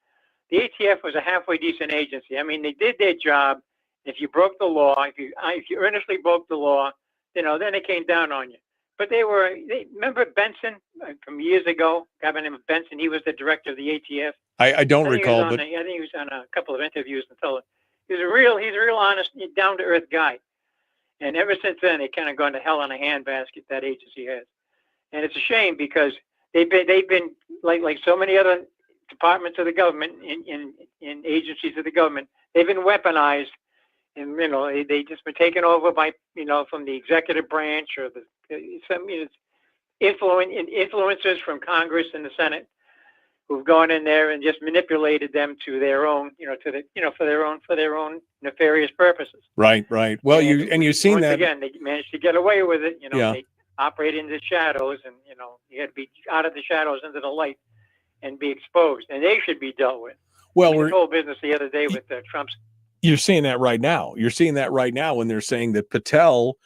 the ATF was a halfway decent agency. I mean, they did their job. If you broke the law, if you earnestly broke the law, then they came down on you. But remember Benson from years ago, a guy by the name of Benson? He was the director of the ATF. I don't recall, but I think he was on a couple of interviews until he's a real honest, down to earth guy. And ever since then, they kind of gone to hell in a handbasket, that agency has. And it's a shame because they've been like so many other departments of the government, in agencies of the government, they've been weaponized, and they just been taken over by from the executive branch or some influencers from Congress and the Senate who've gone in there and just manipulated them to their own for their own nefarious purposes. Right. Well, you've seen that again. They managed to get away with it. They operate in the shadows, and you got to be out of the shadows into the light and be exposed, and they should be dealt with. Well, the whole business the other day with Trump's You're seeing that right now. You're seeing that right now when they're saying that Patel,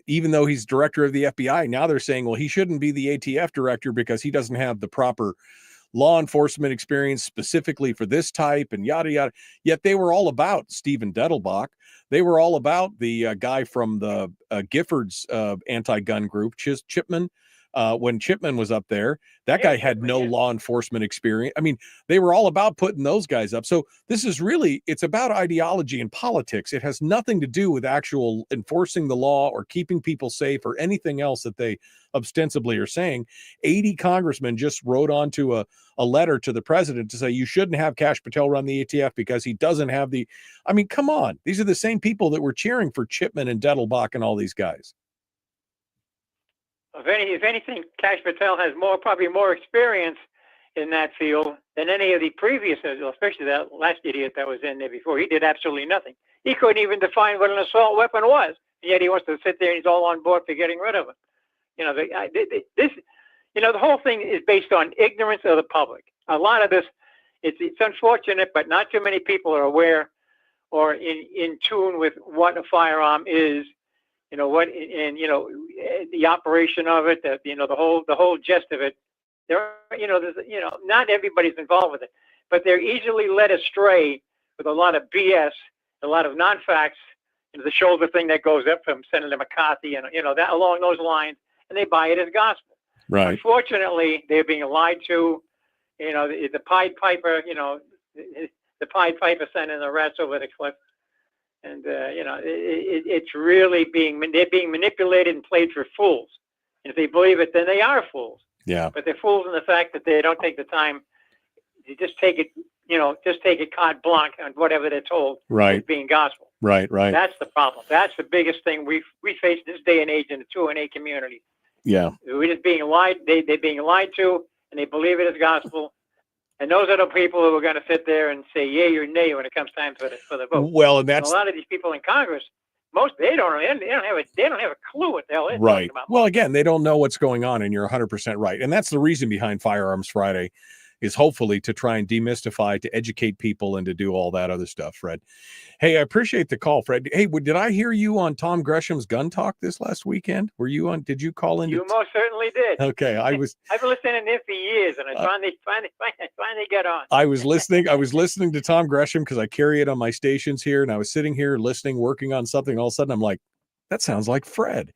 even though he's director of the FBI, now they're saying, well, he shouldn't be the ATF director because he doesn't have the proper law enforcement experience specifically for this type and yada, yada. Yet they were all about Stephen Dettelbach. They were all about the guy from the Giffords anti-gun group, Chipman. When Chipman was up there, that guy had no law enforcement experience. I mean, they were all about putting those guys up. So this is really, it's about ideology and politics. It has nothing to do with actual enforcing the law or keeping people safe or anything else that they ostensibly are saying. 80 congressmen just wrote onto a letter to the president to say you shouldn't have Kash Patel run the ATF because he doesn't have the, I mean, come on. These are the same people that were cheering for Chipman and Dettelbach and all these guys. If anything, Kash Patel has probably more experience in that field than any of the previous, especially that last idiot that was in there before. He did absolutely nothing. He couldn't even define what an assault weapon was, and yet he wants to sit there and he's all on board for getting rid of it. You know, the whole thing is based on ignorance of the public. A lot of this, it's unfortunate, but not too many people are aware or in tune with what a firearm is. You know what, and you know the operation of it. The whole gist of it. Not everybody's involved with it, but they're easily led astray with a lot of BS, a lot of non-facts. The shoulder thing that goes up from Senator McCarthy, and that along those lines, and they buy it as gospel. Right. Unfortunately, they're being lied to. The Pied Piper. The Pied Piper sending the rats over the cliff. And it's really they're being manipulated and played for fools. And if they believe it, then they are fools. Yeah. But they're fools in the fact that they don't take the time to just take it carte blanche on whatever they're told. Right. As being gospel. Right. That's the problem. That's the biggest thing we face this day and age in the 2A community. Yeah. We're just being lied. They're being lied to, and they believe it as gospel. And those are the people who are going to sit there and say yay or nay when it comes time for the vote. Well, and that's a lot of these people in Congress. They don't have a clue what the hell they're right. talking about. Well, again, they don't know what's going on, and you're 100% right. And that's the reason behind Firearms Friday, is hopefully to try and demystify, to educate people, and to do all that other stuff, Fred. Hey, I appreciate the call, Fred. Hey, did I hear you on Tom Gresham's Gun Talk this last weekend? Were you on? Did you call in? You most certainly did. Okay, I've been listening to him for years, and I finally get on. I was listening to Tom Gresham because I carry it on my stations here, and I was sitting here listening, working on something. All of a sudden, I'm like, that sounds like Fred.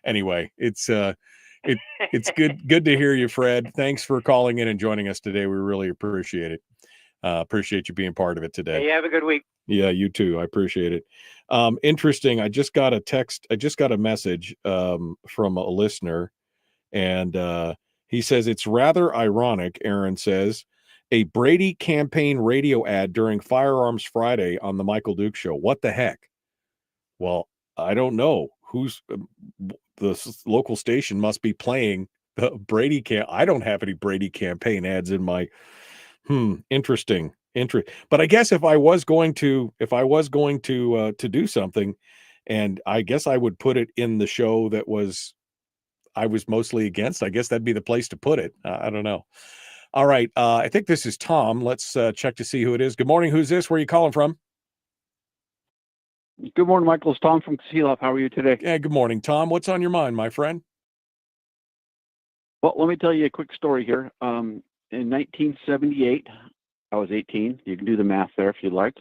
Anyway, it's good to hear you, Fred. Thanks for calling in and joining us today. We really appreciate it. Appreciate you being part of it today. Hey, have a good week. Yeah, you too. I appreciate it. Interesting. I just got a message from a listener, and he says it's rather ironic, Aaron says, a Brady campaign radio ad during Firearms Friday on the Michael Duke Show. What the heck? Well, I don't know. The local station must be playing the Brady I don't have any Brady campaign ads in my interesting. But I guess if I was going to do something, and I guess I would put it in the show that I was mostly against. I guess that'd be the place to put it. I don't know. All right. I think this is Tom. Let's check to see who it is. Good morning. Who's this? Where are you calling from? Good morning, Michael. It's Tom from Tuccillle. How are you today? Yeah, good morning, Tom. What's on your mind, my friend? Well, let me tell you a quick story here. In 1978, I was 18. You can do the math there if you like.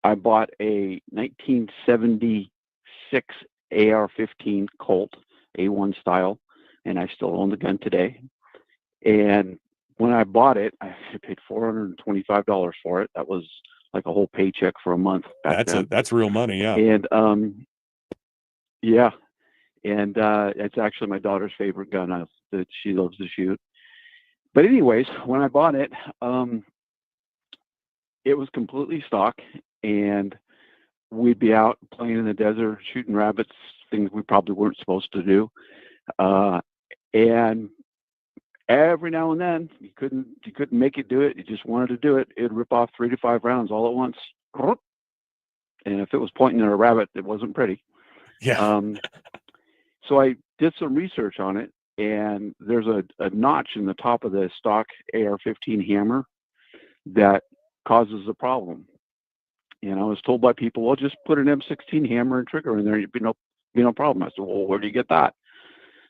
I bought a 1976 AR-15 Colt, A1 style, and I still own the gun today. And when I bought it, I paid $425 for it. That was like a whole paycheck for a month. That's real money, yeah. And it's actually my daughter's favorite gun that she loves to shoot. But anyways, when I bought it, it was completely stock, and we'd be out playing in the desert, shooting rabbits, things we probably weren't supposed to do. And every now and then, you couldn't make it do it. You just wanted to do it. It'd rip off 3 to 5 rounds all at once. And if it was pointing at a rabbit, it wasn't pretty. Yeah. So I did some research on it, and there's a notch in the top of the stock AR-15 hammer that causes a problem. And I was told by people, well, just put an M16 hammer and trigger in there. You'd be no problem. I said, well, where do you get that?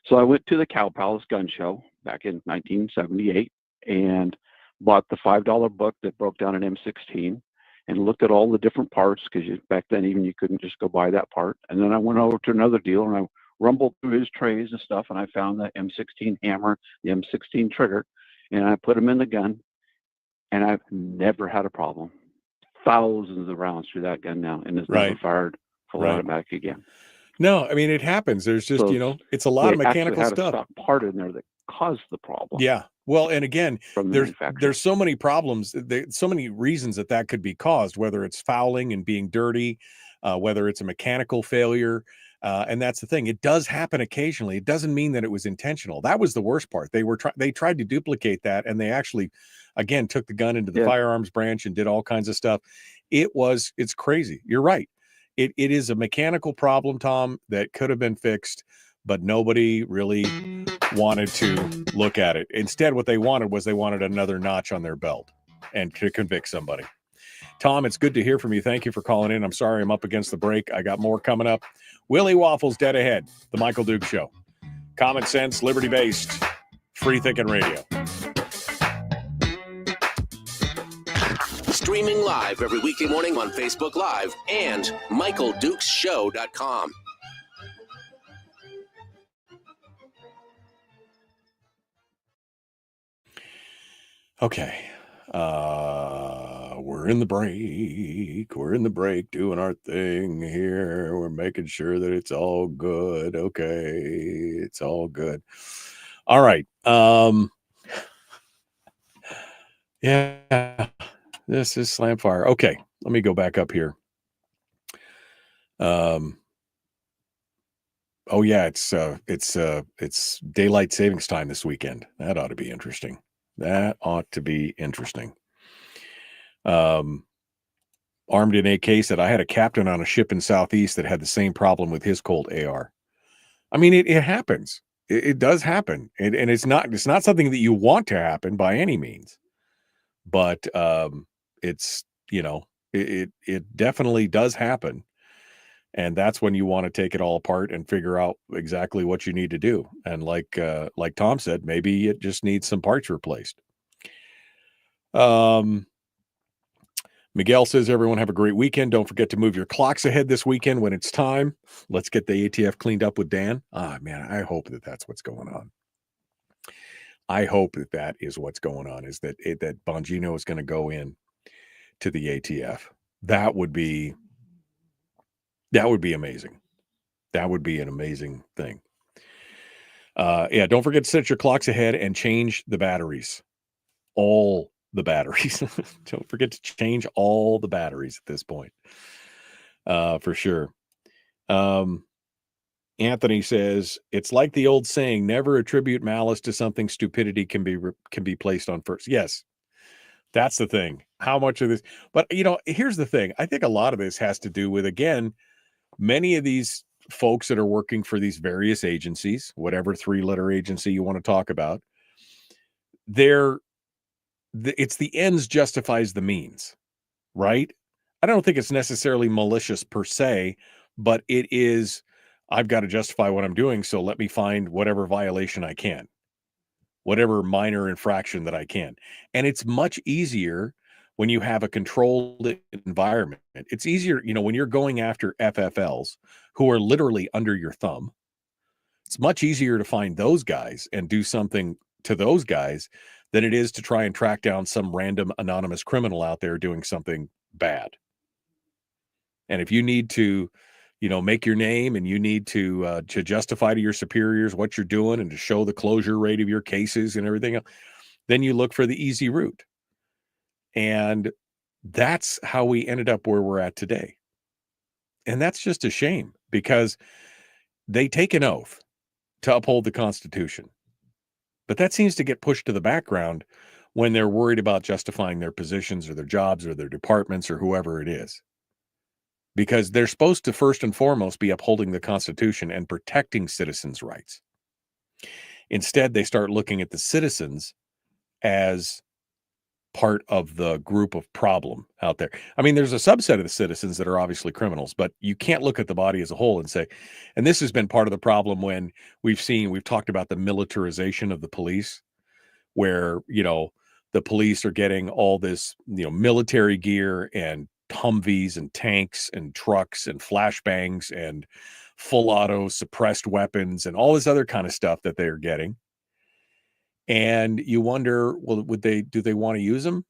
So I went to the Cow Palace gun show back in 1978 and bought the $5 book that broke down an M16 and looked at all the different parts, because back then even you couldn't just go buy that part. And then I went over to another dealer and I rumbled through his trays and stuff, and I found the M16 hammer, the M16 trigger, and I put them in the gun, and I've never had a problem. Thousands of rounds through that gun now, and it's never fired full automatic again. No, I mean, it happens. There's just, So it's a lot of mechanical had stuff. A stock part in there that caused the problem. Yeah. Well, and again, from the there's so many problems, so many reasons that could be caused, whether it's fouling and being dirty, whether it's a mechanical failure. And that's the thing. It does happen occasionally. It doesn't mean that it was intentional. That was the worst part. They tried to duplicate that, and they actually, again, took the gun into the firearms branch and did all kinds of stuff. It's crazy. You're right. It is a mechanical problem, Tom, that could have been fixed, but nobody really wanted to look at it. Instead, what they wanted another notch on their belt and to convict somebody. Tom, it's good to hear from you. Thank you for calling in. I'm sorry I'm up against the break. I got more coming up. Willie Waffle's dead ahead. The Michael Duke Show. Common sense, liberty-based, free-thinking radio. Streaming live every weekday morning on Facebook Live and MichaelDukesShow.com. Okay. We're in the break. We're in the break doing our thing here. We're making sure that it's all good. Okay. It's all good. All right. Yeah. This is Slamfire. Okay. Let me go back up here. Oh yeah, it's daylight savings time this weekend. That ought to be interesting. Armed in AK said, I had a captain on a ship in Southeast that had the same problem with his Colt AR. I mean, it happens. It does happen. And it's not something that you want to happen by any means. But it's, it definitely does happen. And that's when you want to take it all apart and figure out exactly what you need to do. And like Tom said, maybe it just needs some parts replaced. Miguel says, everyone have a great weekend. Don't forget to move your clocks ahead this weekend when it's time. Let's get the ATF cleaned up with Dan. Man, I hope that's what's going on. I hope that is what's going on, is that Bongino is going to go in to the ATF. That would be amazing. That would be an amazing thing. Don't forget to set your clocks ahead and change the batteries. All the batteries. Don't forget to change all the batteries at this point. For sure. Anthony says, it's like the old saying, never attribute malice to something stupidity can be placed on first. Yes. That's the thing. How much of this, but here's the thing. I think a lot of this has to do with, again, many of these folks that are working for these various agencies, whatever 3-letter agency you want to talk about, it's the ends justifies the means, right? I don't think it's necessarily malicious per se, but it is, I've got to justify what I'm doing, so let me find whatever violation I can, whatever minor infraction that I can. And it's much easier when you have a controlled environment. It's easier, when you're going after FFLs who are literally under your thumb, it's much easier to find those guys and do something to those guys than it is to try and track down some random anonymous criminal out there doing something bad. And if you need to, make your name, and you need to justify to your superiors what you're doing and to show the closure rate of your cases and everything else, then you look for the easy route. And that's how we ended up where we're at today. And that's just a shame, because they take an oath to uphold the Constitution. But that seems to get pushed to the background when they're worried about justifying their positions or their jobs or their departments or whoever it is. Because they're supposed to first and foremost be upholding the Constitution and protecting citizens' rights. Instead, they start looking at the citizens as part of the group of problem out there. I mean, there's a subset of the citizens that are obviously criminals, but you can't look at the body as a whole and say, and this has been part of the problem when we've talked about the militarization of the police, where, the police are getting all this, military gear and Humvees and tanks and trucks and flashbangs and full auto suppressed weapons and all this other kind of stuff that they're getting. And you wonder, well, do they want to use them?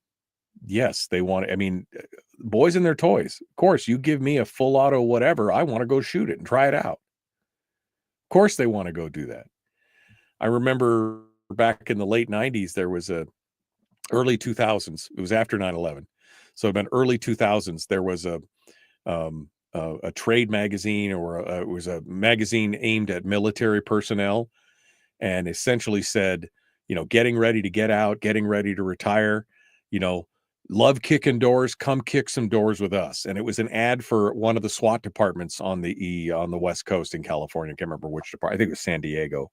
Yes, they want. I mean, boys and their toys. Of course, you give me a full auto whatever, I want to go shoot it and try it out. Of course, they want to go do that. I remember back in the late 90s, there was early 2000s. It was after 9/11, so about early 2000s. There was a trade magazine, or it was a magazine aimed at military personnel, and essentially said, getting ready to get out, getting ready to retire, love kicking doors, come kick some doors with us. And it was an ad for one of the SWAT departments on the West Coast in California. I can't remember which department. I think it was San Diego.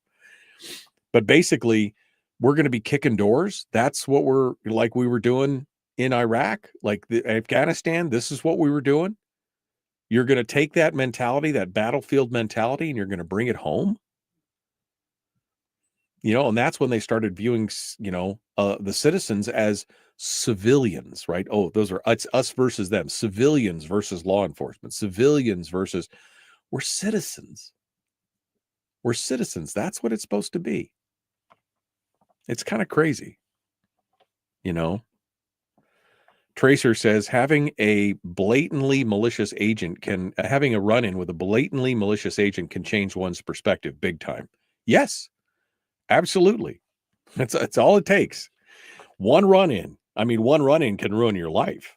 But basically, we're going to be kicking doors. That's what we were doing in Iraq, like Afghanistan. This is what we were doing. You're going to take that mentality, that battlefield mentality, and you're going to bring it home. And that's when they started viewing, the citizens as civilians, right? Oh, it's us versus them. Civilians versus law enforcement. Civilians versus, we're citizens. We're citizens. That's what it's supposed to be. It's kind of crazy, Tracer says having a blatantly malicious agent having a run-in with a blatantly malicious agent can change one's perspective big time. Yes, absolutely. That's all it takes. One run-in can ruin your life.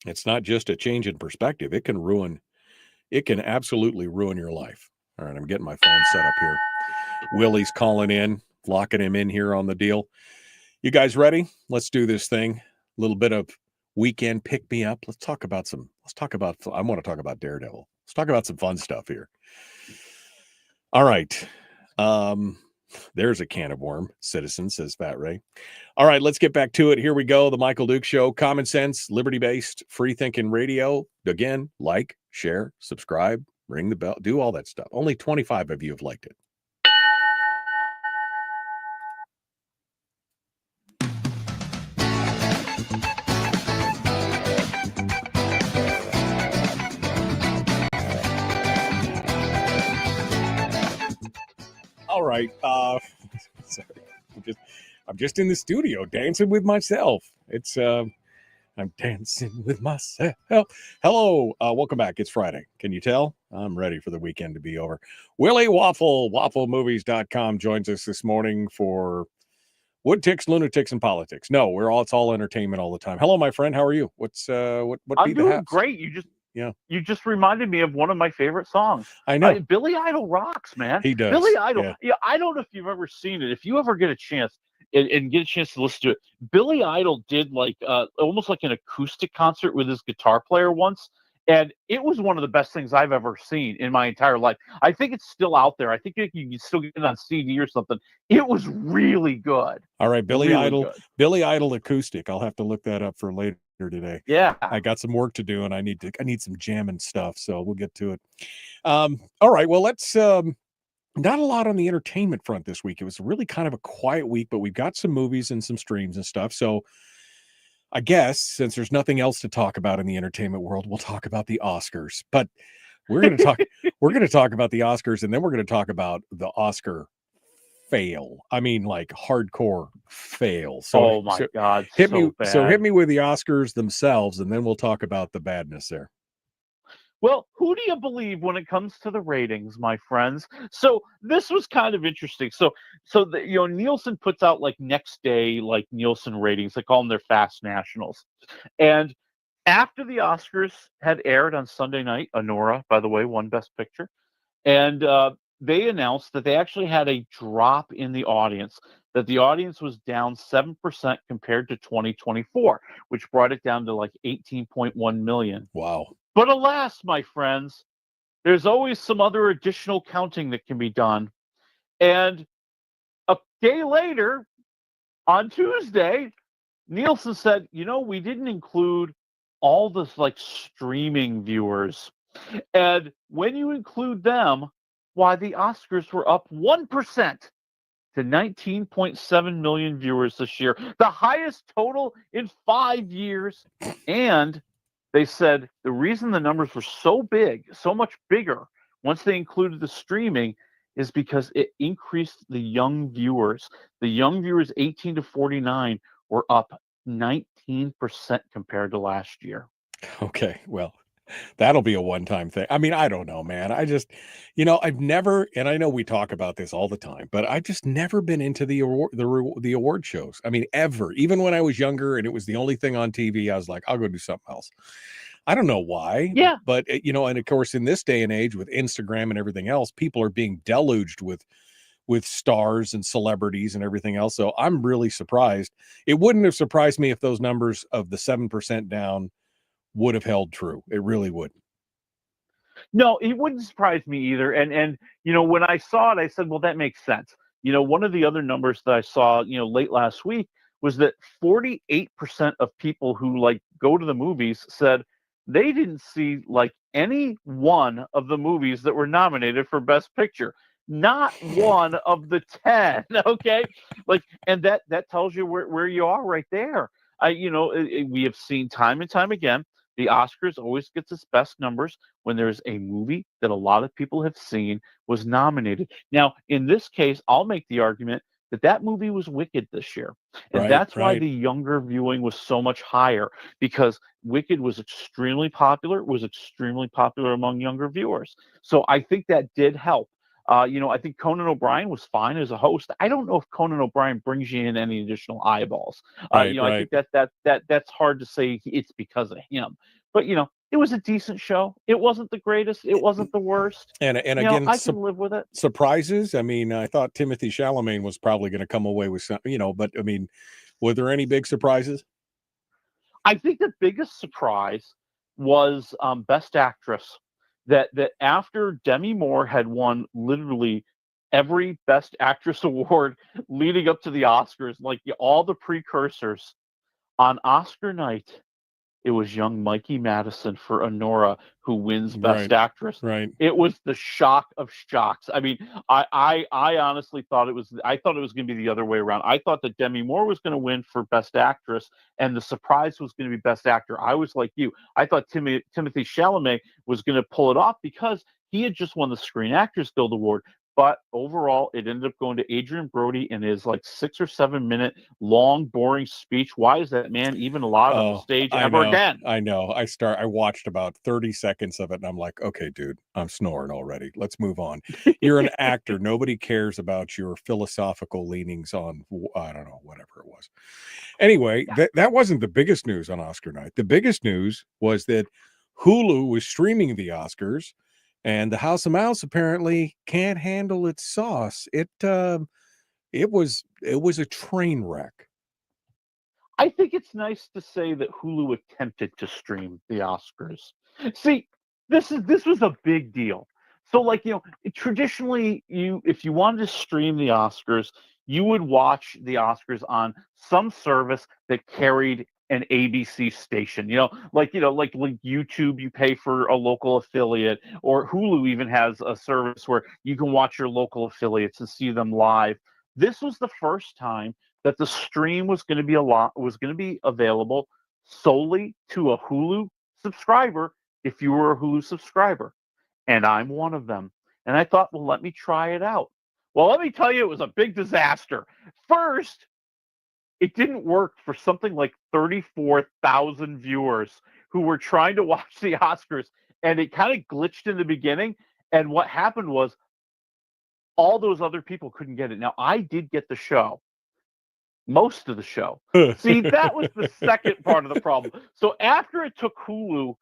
It's not just a change in perspective. It can absolutely ruin your life. All right, I'm getting my phone set up here. Willie's calling in, locking him in here on the deal. You guys ready? Let's do this thing. A little bit of weekend pick me up. I want to talk about Daredevil. Let's talk about some fun stuff here. All right. There's a can of worm, citizen, says Fat Ray. All right, let's get back to it. Here we go. The Michael Duke Show. Common sense, liberty-based, free-thinking radio. Again, like, share, subscribe, ring the bell, do all that stuff. Only 25 of you have liked it. All right. Sorry. I'm just in the studio dancing with myself. I'm dancing with myself. Hello. Welcome back. It's Friday. Can you tell? I'm ready for the weekend to be over. Willie Waffle, wafflemovies.com joins us this morning for Wood Ticks, Lunatics, and Politics. No, it's all entertainment all the time. Hello, my friend. How are you? What I'm doing great. You just reminded me of one of my favorite songs. I know. Billy Idol rocks, man. He does. Billy Idol. Yeah, I don't know if you've ever seen it. If you ever get a chance and get a chance to listen to it, Billy Idol did almost like an acoustic concert with his guitar player once. And it was one of the best things I've ever seen in my entire life. I think it's still out there. I think you can still get it on CD or something. It was really good. All right, Billy Idol acoustic. I'll have to look that up for later today. Yeah, I got some work to do, and I need some jamming stuff. So we'll get to it. All right. Well, let's. Not a lot on the entertainment front this week. It was really kind of a quiet week, but we've got some movies and some streams and stuff. So I guess since there's nothing else to talk about in the entertainment world, we'll talk about the Oscars. But we're going to talk about the Oscars, and then we're going to talk about the Oscar fail. I mean, like hardcore fail. So, God. Hit me with the Oscars themselves, and then we'll talk about the badness there. Well, who do you believe when it comes to the ratings, my friends? So this was kind of interesting. So Nielsen puts out next day, Nielsen ratings. They call them their Fast Nationals. And after the Oscars had aired on Sunday night, Anora, by the way, won Best Picture. And they announced that they actually had a drop in the audience, that the audience was down 7% compared to 2024, which brought it down to 18.1 million. Wow. But alas, my friends, there's always some other additional counting that can be done. And a day later, on Tuesday, Nielsen said, we didn't include all this like streaming viewers. And when you include them, why the Oscars were up 1% to 19.7 million viewers this year, the highest total in 5 years. And they said the reason the numbers were so big, so much bigger, once they included the streaming, is because it increased the young viewers. The young viewers 18 to 49 were up 19% compared to last year. Okay, well, that'll be a one-time thing. I mean, I don't know, man. I just, I've never, and I know we talk about this all the time, but I just never been into the award shows. I mean, ever. Even when I was younger and it was the only thing on TV, I was like, I'll go do something else. I don't know why. Yeah. But and of course, in this day and age with Instagram and everything else, people are being deluged with stars and celebrities and everything else. So I'm really surprised. It wouldn't have surprised me if those numbers of the 7% down would have held true. It really wouldn't. No, it wouldn't surprise me either. And when I saw it, I said, well, that makes sense. One of the other numbers that I saw, late last week was that 48% of people who like go to the movies said they didn't see like any one of the movies that were nominated for Best Picture. Not one of the 10. Okay. And that tells you where you are right there. We have seen time and time again, the Oscars always gets its best numbers when there's a movie that a lot of people have seen was nominated. Now, in this case, I'll make the argument that movie was Wicked this year. And that's why the younger viewing was so much higher, because Wicked was extremely popular, among younger viewers. So I think that did help. I think Conan O'Brien was fine as a host. I don't know if Conan O'Brien brings you in any additional eyeballs. I think that's hard to say it's because of him. But it was a decent show. It wasn't the greatest. It wasn't the worst. And again, I can live with it. Surprises. I mean, I thought Timothée Chalamet was probably going to come away with some, but I mean, were there any big surprises? I think the biggest surprise was Best Actress. That after Demi Moore had won literally every Best Actress award leading up to the Oscars, like all the precursors, on Oscar night, it was young Mikey Madison for Honora who wins Best Actress. Right. It was the shock of shocks. I mean, I honestly thought it was going to be the other way around. I thought that Demi Moore was going to win for Best Actress, and the surprise was going to be Best Actor. I was like you. I thought Timothée Chalamet was going to pull it off because he had just won the Screen Actors Guild Award. But overall, it ended up going to Adrian Brody in his 6 or 7 minute long, boring speech. Why is that man even allowed on the stage ever again? I know. I watched about 30 seconds of it, and I'm like, okay, dude, I'm snoring already. Let's move on. You're an actor. Nobody cares about your philosophical leanings on, I don't know, whatever it was. Anyway, that wasn't the biggest news on Oscar night. The biggest news was that Hulu was streaming the Oscars. And the House of Mouse apparently can't handle its sauce. It was a train wreck. I think it's nice to say that Hulu attempted to stream the Oscars. See, this was a big deal. So traditionally, if you wanted to stream the Oscars, you would watch the Oscars on some service that carried an ABC station, like YouTube, you pay for a local affiliate, or Hulu even has a service where you can watch your local affiliates and see them live. This was the first time that the stream was going to be available solely to a Hulu subscriber if you were a Hulu subscriber. And I'm one of them. And I thought, well, let me try it out. Well, let me tell you, it was a big disaster. First, it didn't work for something like 34,000 viewers who were trying to watch the Oscars, and it kind of glitched in the beginning. And what happened was all those other people couldn't get it. Now, I did get the show, most of the show. See, that was the second part of the problem. So after it took Hulu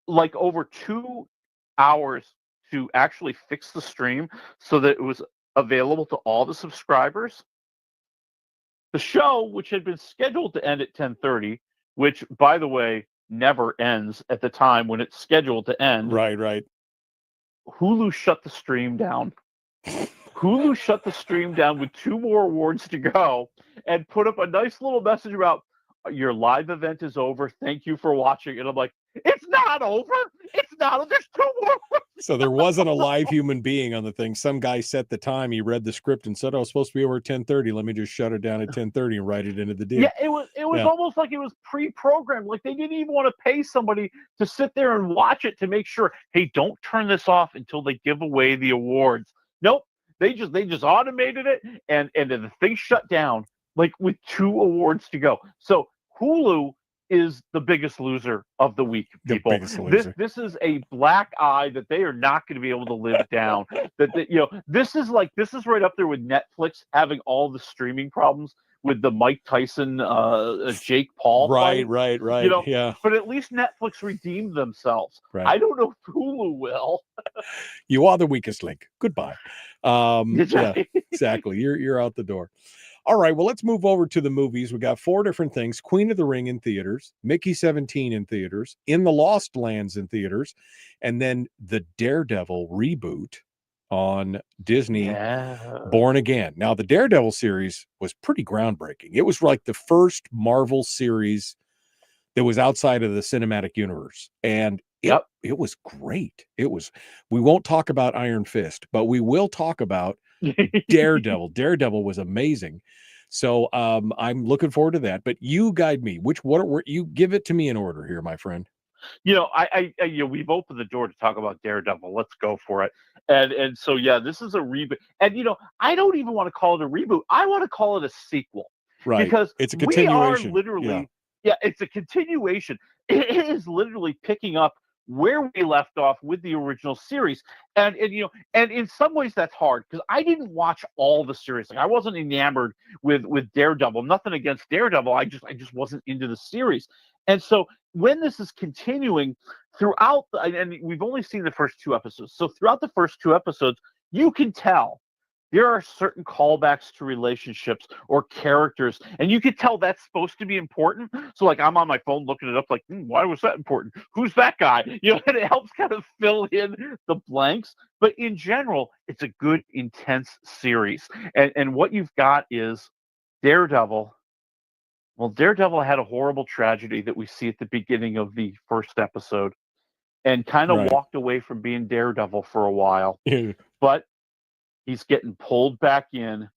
over 2 hours to actually fix the stream so that it was available to all the subscribers, the show, which had been scheduled to end at 10:30, which, by the way, never ends at the time when it's scheduled to end. Right. Hulu shut the stream down. Hulu shut the stream down with 2 more awards to go and put up a nice little message about, your live event is over. Thank you for watching. And I'm like, it's not over. It's not. There's 2 more. So there wasn't a live human being on the thing. Some guy set the time. He read the script and said, "Oh, it's supposed to be over at 10:30. Let me just shut it down at 10:30 and write it into the deal." Yeah, it was almost like it was pre-programmed. Like they didn't even want to pay somebody to sit there and watch it to make sure, hey, don't turn this off until they give away the awards. Nope. They just automated it, and then the thing shut down like with 2 awards to go. So Hulu is the biggest loser of the week, people. This is a black eye that they are not going to be able to live down. This is right up there with Netflix having all the streaming problems with the Mike Tyson, Jake Paul fight. Right. Yeah. But at least Netflix redeemed themselves. Right. I don't know if Hulu will. You are the weakest link. Goodbye. Yeah, Right. exactly. You're out the door. All right, well, let's move over to the movies. We got 4 different things: Queen of the Ring in theaters, Mickey 17 in theaters, In the Lost Lands in theaters, and then the Daredevil reboot on Disney, Born Again. Now, the Daredevil series was pretty groundbreaking. It was like the first Marvel series that was outside of the cinematic universe, and it was great. We won't talk about Iron Fist, but we will talk about Daredevil. Daredevil was amazing. So I'm looking forward to that. But you guide me. You give it to me in order here, my friend. I we've opened the door to talk about Daredevil. Let's go for it. And so this is a reboot. And I don't even want to call it a reboot. I want to call it a sequel. Right. Because it's a continuation. We are literally it's a continuation. It is literally picking up where we left off with the original series. And in some ways that's hard because I didn't watch all the series. Like I wasn't enamored with Daredevil. Nothing against Daredevil. I just wasn't into the series. And so when this is continuing throughout, and we've only seen the first 2 episodes. So throughout the first 2 episodes, you can tell there are certain callbacks to relationships or characters, and you can tell that's supposed to be important. So like I'm on my phone looking it up like, why was that important? Who's that guy? And it helps kind of fill in the blanks. But in general, it's a good, intense series. And what you've got is Daredevil. Well, Daredevil had a horrible tragedy that we see at the beginning of the first episode and kind of walked away from being Daredevil for a while. But he's getting pulled back in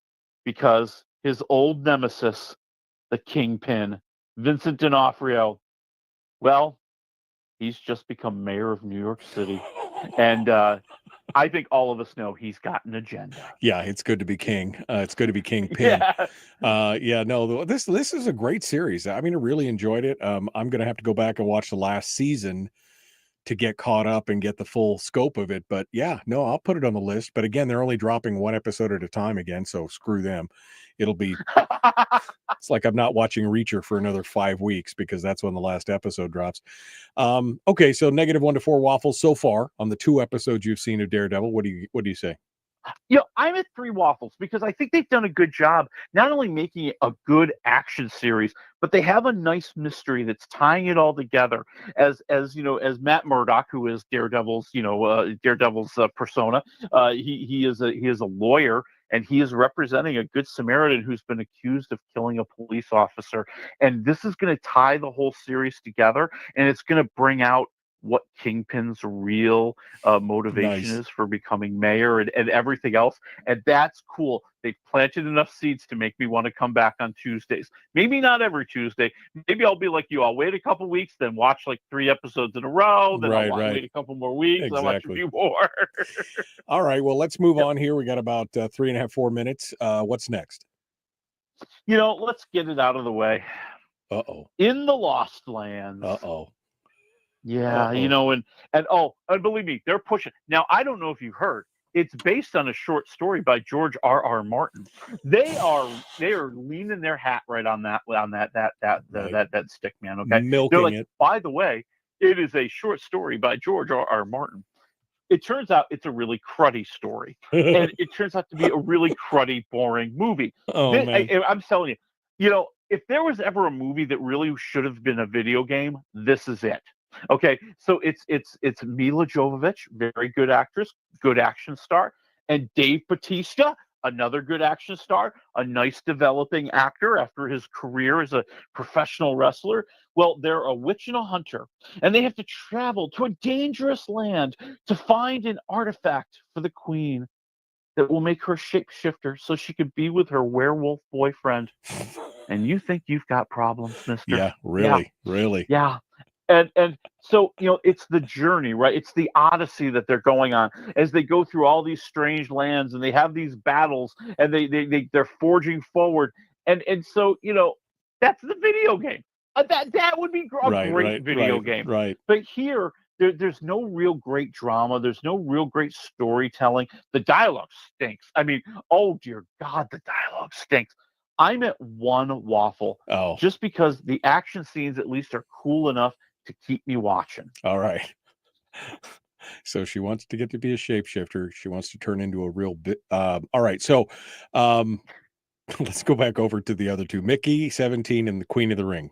because his old nemesis, the Kingpin, Vincent D'Onofrio, well, he's just become mayor of New York City. And I think all of us know he's got an agenda. Yeah, it's good to be king. It's good to be Kingpin. This is a great series. I mean, I really enjoyed it. I'm going to have to go back and watch the last season to get caught up and get the full scope of it. But I'll put it on the list. But again, they're only dropping 1 episode at a time again, so screw them. It'll be it's like I'm not watching Reacher for another 5 weeks because that's when the last episode drops. Okay, so -1 to 4 waffles so far on the 2 episodes you've seen of Daredevil. What do you say? I'm at 3 waffles because I think they've done a good job not only making it a good action series, but they have a nice mystery that's tying it all together. As Matt Murdock, who is Daredevil's persona, he is a lawyer, and he is representing a good Samaritan who's been accused of killing a police officer. And this is going to tie the whole series together, and it's going to bring out what Kingpin's real motivation is for becoming mayor and everything else. And that's cool. They've planted enough seeds to make me want to come back on Tuesdays. Maybe not every Tuesday. Maybe I'll be like you. I'll wait a couple weeks, then watch like 3 episodes in a row. Then I'll wait a couple more weeks. Exactly. I'll watch a few more. All right. Well, let's move on here. We got about 3.5, 4 minutes. What's next? Let's get it out of the way. Uh-oh. In the Lost Lands. Uh-oh. Yeah, and believe me, they're pushing. Now, I don't know if you heard, it's based on a short story by George R.R. Martin. They are leaning their hat right on that stick, man. Okay, milking it. By the way, it is a short story by George R.R. Martin. It turns out it's a really cruddy story, and it turns out to be a really cruddy, boring movie. Man. I'm telling you, if there was ever a movie that really should have been a video game, this is it. Okay, so it's Mila Jovovich, very good actress, good action star, and Dave Bautista, another good action star, a nice developing actor after his career as a professional wrestler. Well, they're a witch and a hunter, and they have to travel to a dangerous land to find an artifact for the queen that will make her shapeshifter so she could be with her werewolf boyfriend. And you think you've got problems, mister? Yeah, really, really. Yeah. And so, it's the journey, right? It's the odyssey that they're going on as they go through all these strange lands and they have these battles and they're forging forward. And so, that's the video game. That would be a great video game. Right. But here, there's no real great drama. There's no real great storytelling. The dialogue stinks. I mean, oh dear God, the dialogue stinks. I'm at one waffle. Oh. Just because the action scenes at least are cool enough to keep me watching. All right. So she wants to get to be a shapeshifter. She wants to turn into a real bit. All right. So let's go back over to the other two, Mickey 17 and the Queen of the Ring.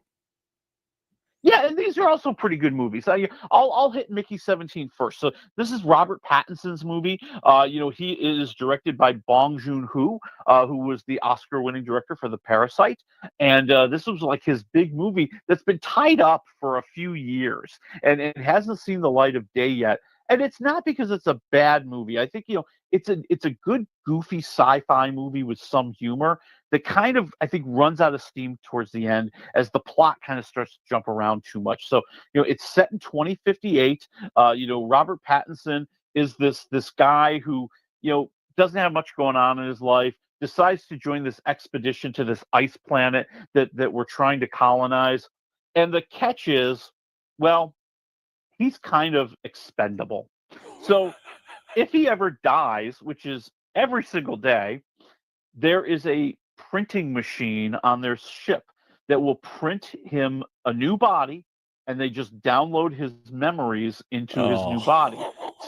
Yeah, and these are also pretty good movies. I'll hit Mickey 17 first. So this is Robert Pattinson's movie. He is directed by Bong Joon-ho, who was the Oscar-winning director for The Parasite. And this was like his big movie that's been tied up for a few years, and it hasn't seen the light of day yet. And it's not because it's a bad movie. I think, it's a good, goofy sci-fi movie with some humor that kind of, I think, runs out of steam towards the end as the plot kind of starts to jump around too much. So, it's set in 2058. Robert Pattinson is this guy who, doesn't have much going on in his life, decides to join this expedition to this ice planet that we're trying to colonize. And the catch is, well, he's kind of expendable. So if he ever dies, which is every single day, there is a printing machine on their ship that will print him a new body, and they just download his memories into his new body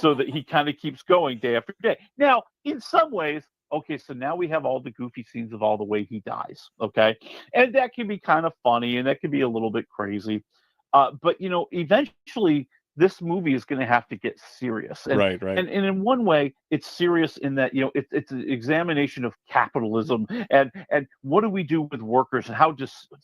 so that he kind of keeps going day after day. Now, in some ways, okay, so now we have all the goofy scenes of all the way he dies, okay? And that can be kind of funny, and that can be a little bit crazy. But, eventually this movie is going to have to get serious. And, right. And in one way, it's serious in that, it's an examination of capitalism and what do we do with workers and how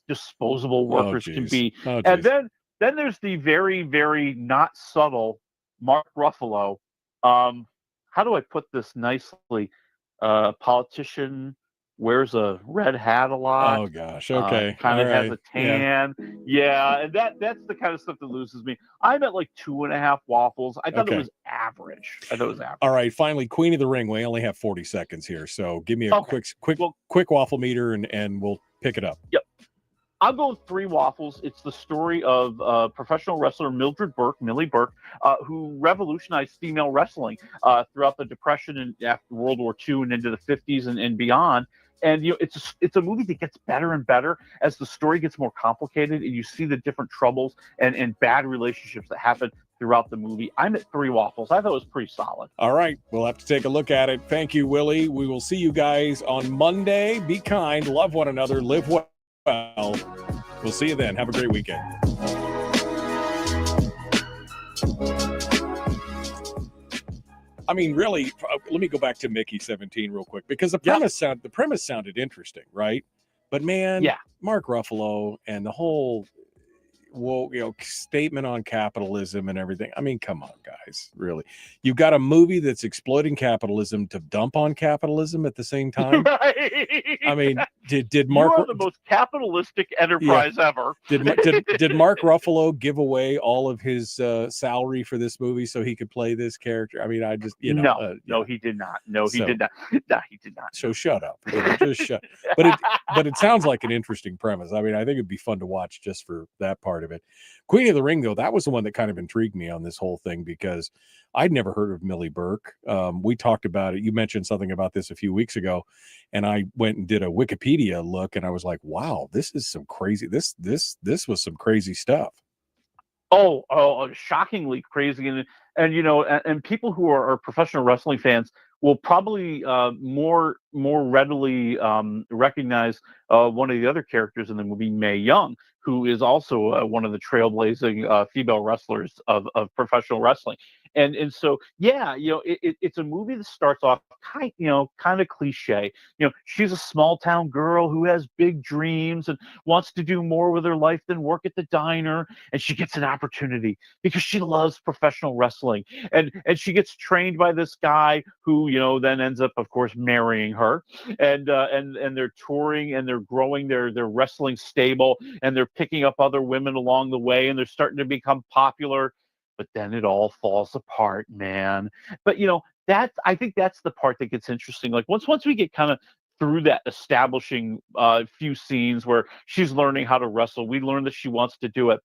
disposable workers can be. And then there's the very, very not subtle Mark Ruffalo. How do I put this nicely? Politician, wears a red hat a lot. Oh gosh, okay. Kind of has a tan. Yeah, and that's the kind of stuff that loses me. I'm at like 2.5 waffles. I thought it was average. All right, finally, Queen of the Ring. We only have 40 seconds here, so give me a quick waffle meter, and we'll pick it up. Yep. I'll go with 3 waffles. It's the story of professional wrestler Millie Burke, who revolutionized female wrestling throughout the Depression and after World War II and into the 50s and beyond. And it's a movie that gets better and better as the story gets more complicated, and you see the different troubles and bad relationships that happen throughout the movie. I'm at 3 waffles. I thought it was pretty solid. All right, we'll have to take a look at it. Thank you, Willie. We will see you guys on Monday. Be kind, love one another, live well. We'll see you then. Have a great weekend. I mean, really, let me go back to Mickey 17 real quick, because the premise sounded interesting, right? But man, Mark Ruffalo and the whole statement on capitalism and everything. I mean, come on, guys, really. You've got a movie that's exploiting capitalism to dump on capitalism at the same time. Right. I mean, did Mark? You are the most capitalistic enterprise ever. Did Mark Ruffalo give away all of his salary for this movie so he could play this character? I mean, I just no, he did not. No, he did not. No, he did not. So shut up. Just shut. But it sounds like an interesting premise. I mean, I think it'd be fun to watch just for that part of it. Queen of the Ring, though, that was the one that kind of intrigued me on this whole thing, because I'd never heard of Millie Burke. We talked about it. You mentioned something about this a few weeks ago, and I went and did a Wikipedia look, and I was like, wow, this is some crazy. This was some crazy stuff. Oh, shockingly crazy. And people who are professional wrestling fans will probably more readily recognize one of the other characters in the movie, Mae Young, who is also one of the trailblazing female wrestlers of professional wrestling. And so yeah, it's a movie that starts off kind of cliche. She's a small town girl who has big dreams and wants to do more with her life than work at the diner, and she gets an opportunity because she loves professional wrestling, and she gets trained by this guy who then ends up, of course, marrying her, and they're touring and they're growing their wrestling stable, and they're picking up other women along the way, and they're starting to become popular. But then it all falls apart, man. But I think that's the part that gets interesting. Like once we get kind of through that establishing few scenes where she's learning how to wrestle, we learn that she wants to do it.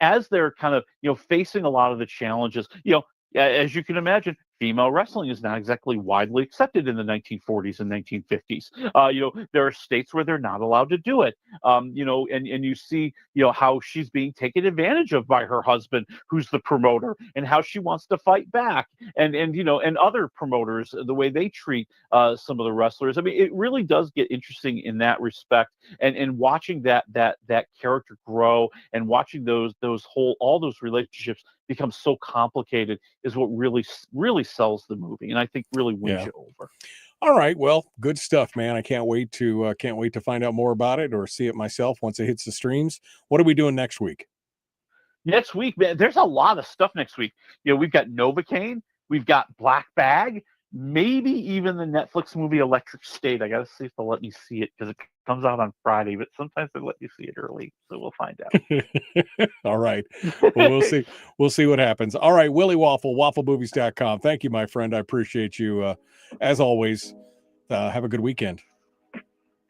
As they're kind of facing a lot of the challenges, as you can imagine, female wrestling is not exactly widely accepted in the 1940s and 1950s. There are states where they're not allowed to do it. And you see, how she's being taken advantage of by her husband, who's the promoter, and how she wants to fight back, and other promoters, the way they treat some of the wrestlers. I mean, it really does get interesting in that respect, and watching that character grow, and watching all those relationships become so complicated is what really sells the movie, and I think really wins you over. All right, well, good stuff, man. I can't wait to find out more about it or see it myself once it hits the streams. What are we doing next week? Next week, man, there's a lot of stuff next week. We've got Novocaine, we've got Black Bag, maybe even the Netflix movie Electric State. I got to see if they'll let me see it because it comes out on Friday, but sometimes they let you see it early, so we'll find out. All right. Well, we'll see. We'll see what happens. All right, Willie Waffle, wafflemovies.com. Thank you, my friend. I appreciate you. As always, have a good weekend.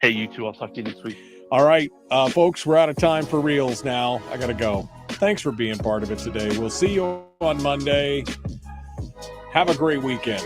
Hey, you too. I'll talk to you next week. All right, folks, we're out of time for reels now. I got to go. Thanks for being part of it today. We'll see you on Monday. Have a great weekend.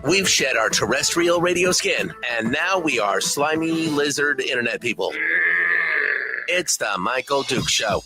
We've shed our terrestrial radio skin, and now we are slimy lizard internet people. It's the Michael Duke Show.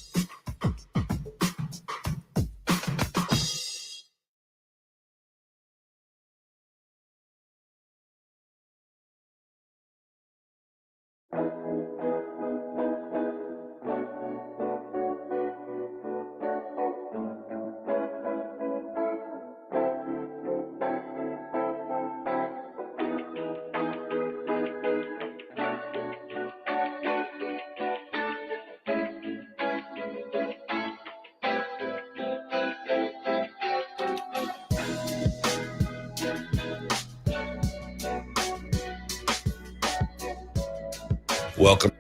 Welcome.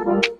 Thank you.